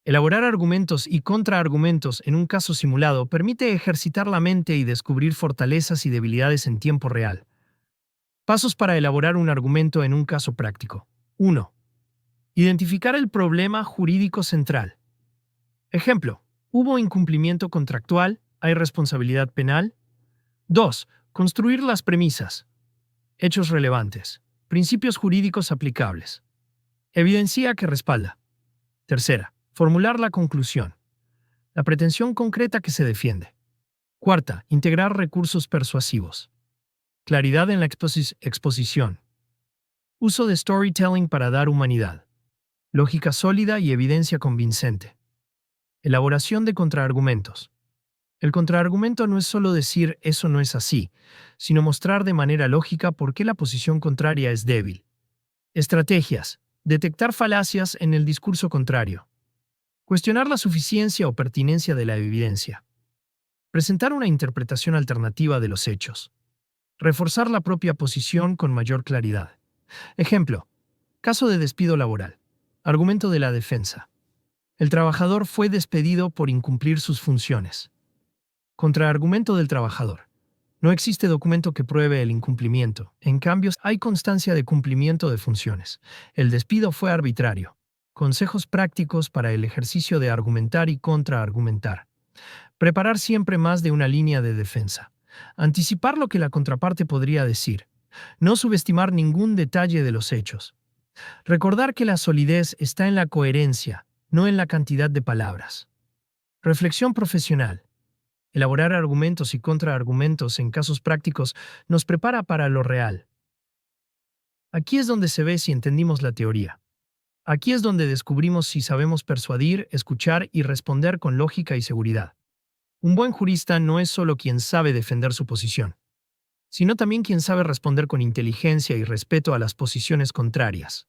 Elaborar argumentos y contraargumentos en un caso simulado permite ejercitar la mente y descubrir fortalezas y debilidades en tiempo real. Pasos para elaborar un argumento en un caso práctico. 1. Identificar el problema jurídico central. Ejemplo: ¿hubo incumplimiento contractual? ¿Hay responsabilidad penal? 2. Construir las premisas. Hechos relevantes. Principios jurídicos aplicables. Evidencia que respalda. 3. Formular la conclusión. La pretensión concreta que se defiende. 4. Integrar recursos persuasivos. Claridad en la exposición. Uso de storytelling para dar humanidad. Lógica sólida y evidencia convincente. Elaboración de contraargumentos. El contraargumento no es solo decir «eso no es así», sino mostrar de manera lógica por qué la posición contraria es débil. Estrategias. Detectar falacias en el discurso contrario. Cuestionar la suficiencia o pertinencia de la evidencia. Presentar una interpretación alternativa de los hechos. Reforzar la propia posición con mayor claridad. Ejemplo: caso de despido laboral. Argumento de la defensa. El trabajador fue despedido por incumplir sus funciones. Contraargumento del trabajador. No existe documento que pruebe el incumplimiento. En cambio, hay constancia de cumplimiento de funciones. El despido fue arbitrario. Consejos prácticos para el ejercicio de argumentar y contraargumentar. Preparar siempre más de una línea de defensa. Anticipar lo que la contraparte podría decir. No subestimar ningún detalle de los hechos. Recordar que la solidez está en la coherencia, no en la cantidad de palabras. Reflexión profesional. Elaborar argumentos y contraargumentos en casos prácticos nos prepara para lo real. Aquí es donde se ve si entendimos la teoría. Aquí es donde descubrimos si sabemos persuadir, escuchar y responder con lógica y seguridad. Un buen jurista no es solo quien sabe defender su posición, sino también quien sabe responder con inteligencia y respeto a las posiciones contrarias.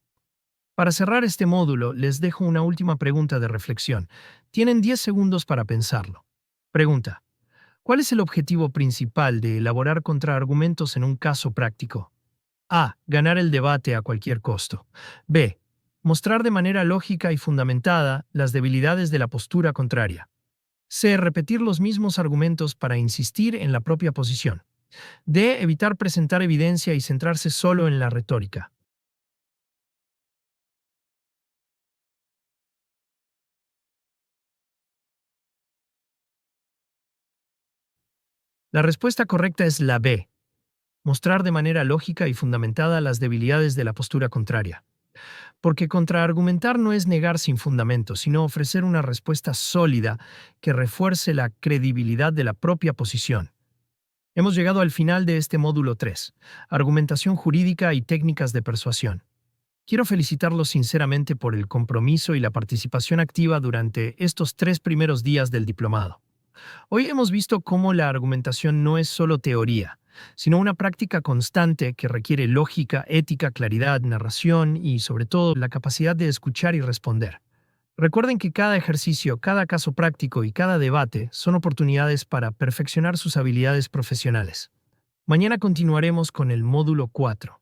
Para cerrar este módulo, les dejo una última pregunta de reflexión. Tienen 10 segundos para pensarlo. Pregunta: ¿cuál es el objetivo principal de elaborar contraargumentos en un caso práctico? A. Ganar el debate a cualquier costo. B. Mostrar de manera lógica y fundamentada las debilidades de la postura contraria. C. Repetir los mismos argumentos para insistir en la propia posición. D. Evitar presentar evidencia y centrarse solo en la retórica. La respuesta correcta es la B. Mostrar de manera lógica y fundamentada las debilidades de la postura contraria. Porque contraargumentar no es negar sin fundamento, sino ofrecer una respuesta sólida que refuerce la credibilidad de la propia posición. Hemos llegado al final de este módulo 3, argumentación jurídica y técnicas de persuasión. Quiero felicitarlos sinceramente por el compromiso y la participación activa durante estos 3 primeros días del diplomado. Hoy hemos visto cómo la argumentación no es solo teoría, sino una práctica constante que requiere lógica, ética, claridad, narración y, sobre todo, la capacidad de escuchar y responder. Recuerden que cada ejercicio, cada caso práctico y cada debate son oportunidades para perfeccionar sus habilidades profesionales. Mañana continuaremos con el módulo 4,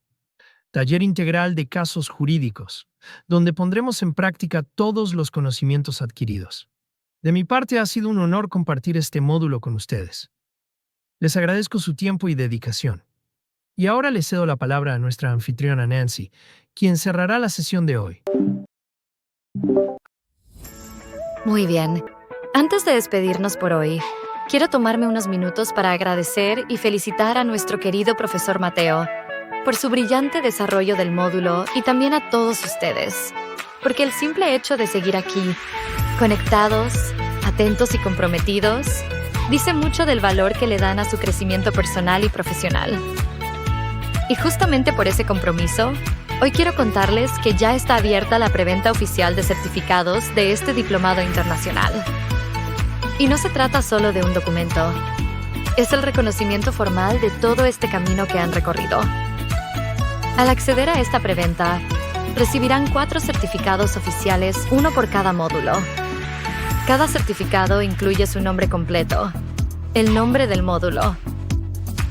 taller integral de casos jurídicos, donde pondremos en práctica todos los conocimientos adquiridos. De mi parte, ha sido un honor compartir este módulo con ustedes. Les agradezco su tiempo y dedicación. Y ahora le cedo la palabra a nuestra anfitriona Nancy, quien cerrará la sesión de hoy. Muy bien. Antes de despedirnos por hoy, quiero tomarme unos minutos para agradecer y felicitar a nuestro querido profesor Mateo por su brillante desarrollo del módulo y también a todos ustedes, porque el simple hecho de seguir aquí, conectados, atentos y comprometidos, dice mucho del valor que le dan a su crecimiento personal y profesional. Y justamente por ese compromiso, hoy quiero contarles que ya está abierta la preventa oficial de certificados de este diplomado internacional. Y no se trata solo de un documento, es el reconocimiento formal de todo este camino que han recorrido. Al acceder a esta preventa, recibirán 4 certificados oficiales, uno por cada módulo. Cada certificado incluye su nombre completo, el nombre del módulo,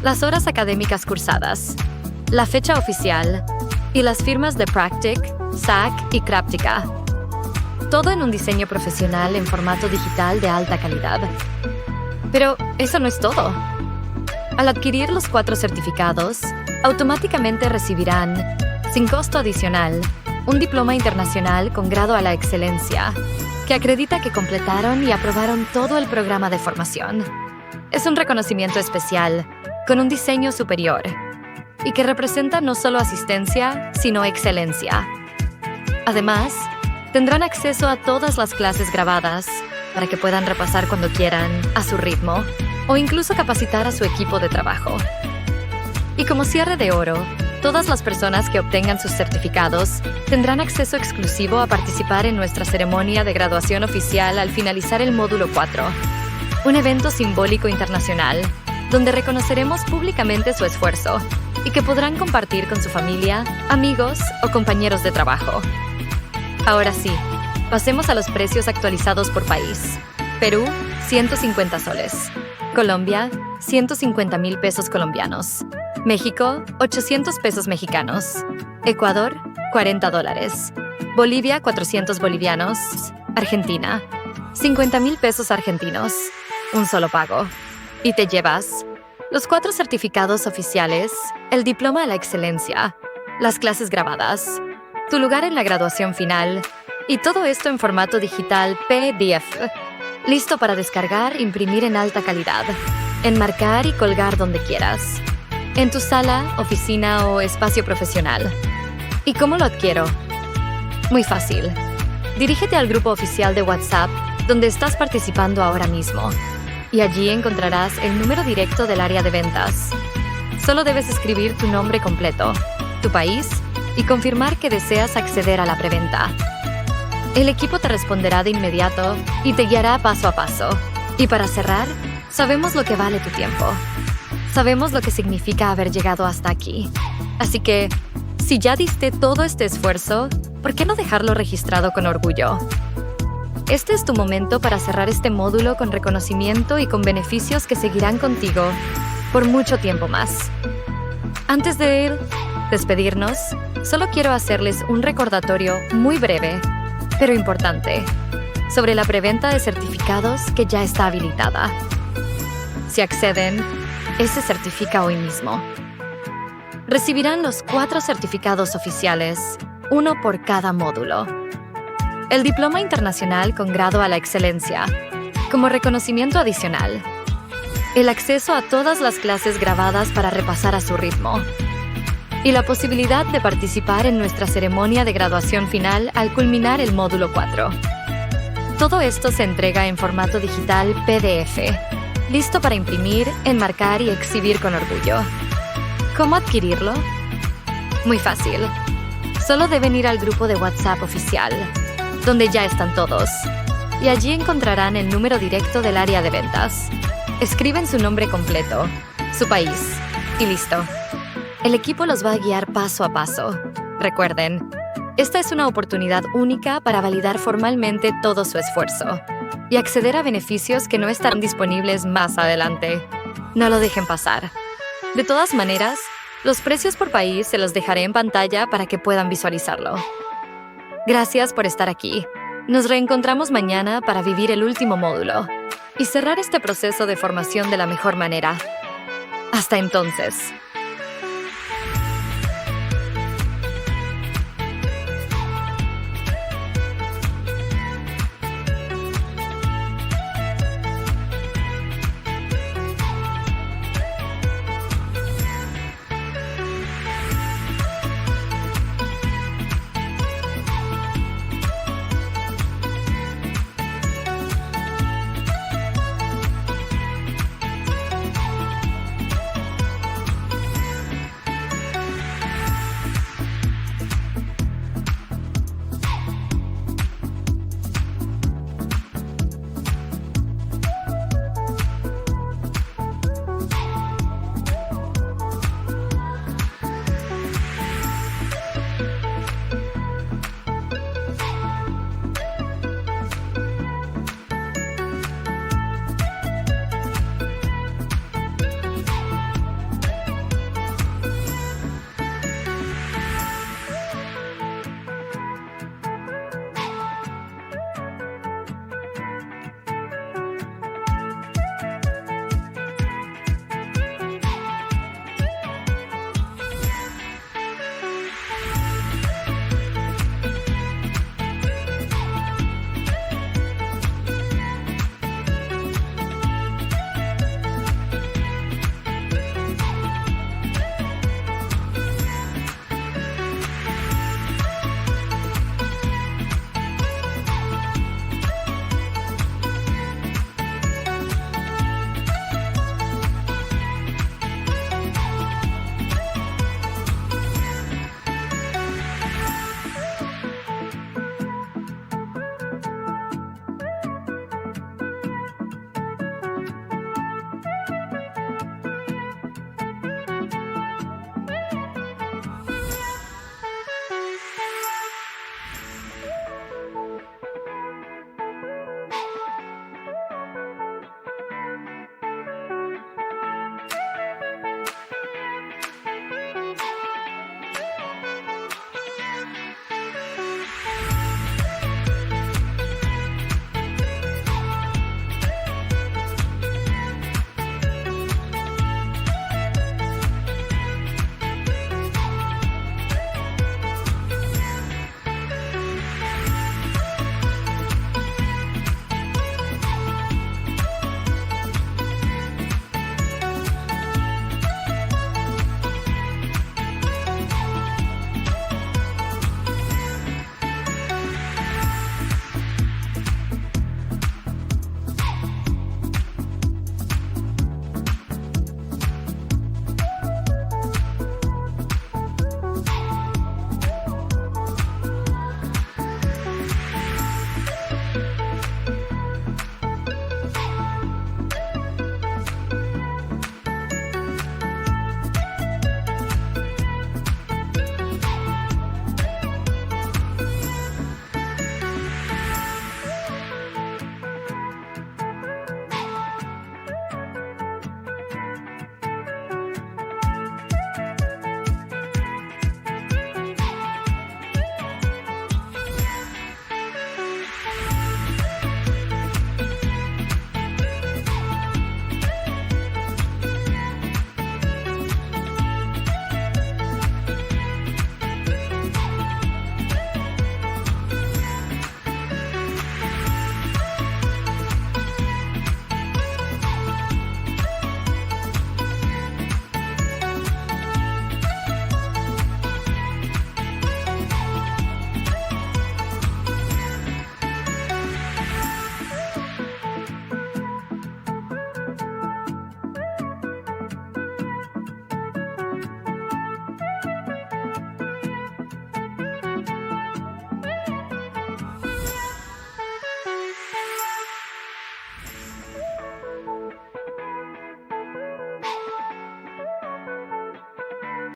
las horas académicas cursadas, la fecha oficial y las firmas de Practic, SAC y Craptica. Todo en un diseño profesional en formato digital de alta calidad. Pero eso no es todo. Al adquirir los 4 certificados, automáticamente recibirán, sin costo adicional, un diploma internacional con grado a la excelencia, que acredita que completaron y aprobaron todo el programa de formación. Es un reconocimiento especial, con un diseño superior, y que representa no solo asistencia, sino excelencia. Además, tendrán acceso a todas las clases grabadas, para que puedan repasar cuando quieran, a su ritmo, o incluso capacitar a su equipo de trabajo. Y como cierre de oro, todas las personas que obtengan sus certificados tendrán acceso exclusivo a participar en nuestra ceremonia de graduación oficial al finalizar el módulo 4, un evento simbólico internacional donde reconoceremos públicamente su esfuerzo y que podrán compartir con su familia, amigos o compañeros de trabajo. Ahora sí, pasemos a los precios actualizados por país. Perú, 150 soles. Colombia, 150,000 pesos colombianos. México, 800 pesos mexicanos. Ecuador, $40. Bolivia, 400 bolivianos. Argentina, 50,000 pesos argentinos. Un solo pago. Y te llevas los 4 certificados oficiales, el diploma a la excelencia, las clases grabadas, tu lugar en la graduación final, y todo esto en formato digital PDF, listo para descargar, imprimir en alta calidad, enmarcar y colgar donde quieras, en tu sala, oficina o espacio profesional. ¿Y cómo lo adquiero? Muy fácil. Dirígete al grupo oficial de WhatsApp donde estás participando ahora mismo, y allí encontrarás el número directo del área de ventas. Solo debes escribir tu nombre completo, tu país y confirmar que deseas acceder a la preventa. El equipo te responderá de inmediato y te guiará paso a paso. Y para cerrar, sabemos lo que vale tu tiempo. Sabemos lo que significa haber llegado hasta aquí. Así que, si ya diste todo este esfuerzo, ¿por qué no dejarlo registrado con orgullo? Este es tu momento para cerrar este módulo con reconocimiento y con beneficios que seguirán contigo por mucho tiempo más. Antes de despedirnos, solo quiero hacerles un recordatorio muy breve, pero importante, sobre la preventa de certificados que ya está habilitada. Si acceden, se certifica hoy mismo. Recibirán los 4 certificados oficiales, uno por cada módulo. El diploma internacional con grado a la excelencia, como reconocimiento adicional. El acceso a todas las clases grabadas para repasar a su ritmo. Y la posibilidad de participar en nuestra ceremonia de graduación final al culminar el módulo 4. Todo esto se entrega en formato digital PDF, listo para imprimir, enmarcar y exhibir con orgullo. ¿Cómo adquirirlo? Muy fácil. Solo deben ir al grupo de WhatsApp oficial, donde ya están todos, y allí encontrarán el número directo del área de ventas. Escriben su nombre completo, su país, y listo. El equipo los va a guiar paso a paso. Recuerden, esta es una oportunidad única para validar formalmente todo su esfuerzo y acceder a beneficios que no estarán disponibles más adelante. No lo dejen pasar. De todas maneras, los precios por país se los dejaré en pantalla para que puedan visualizarlo. Gracias por estar aquí. Nos reencontramos mañana para vivir el último módulo y cerrar este proceso de formación de la mejor manera. Hasta entonces.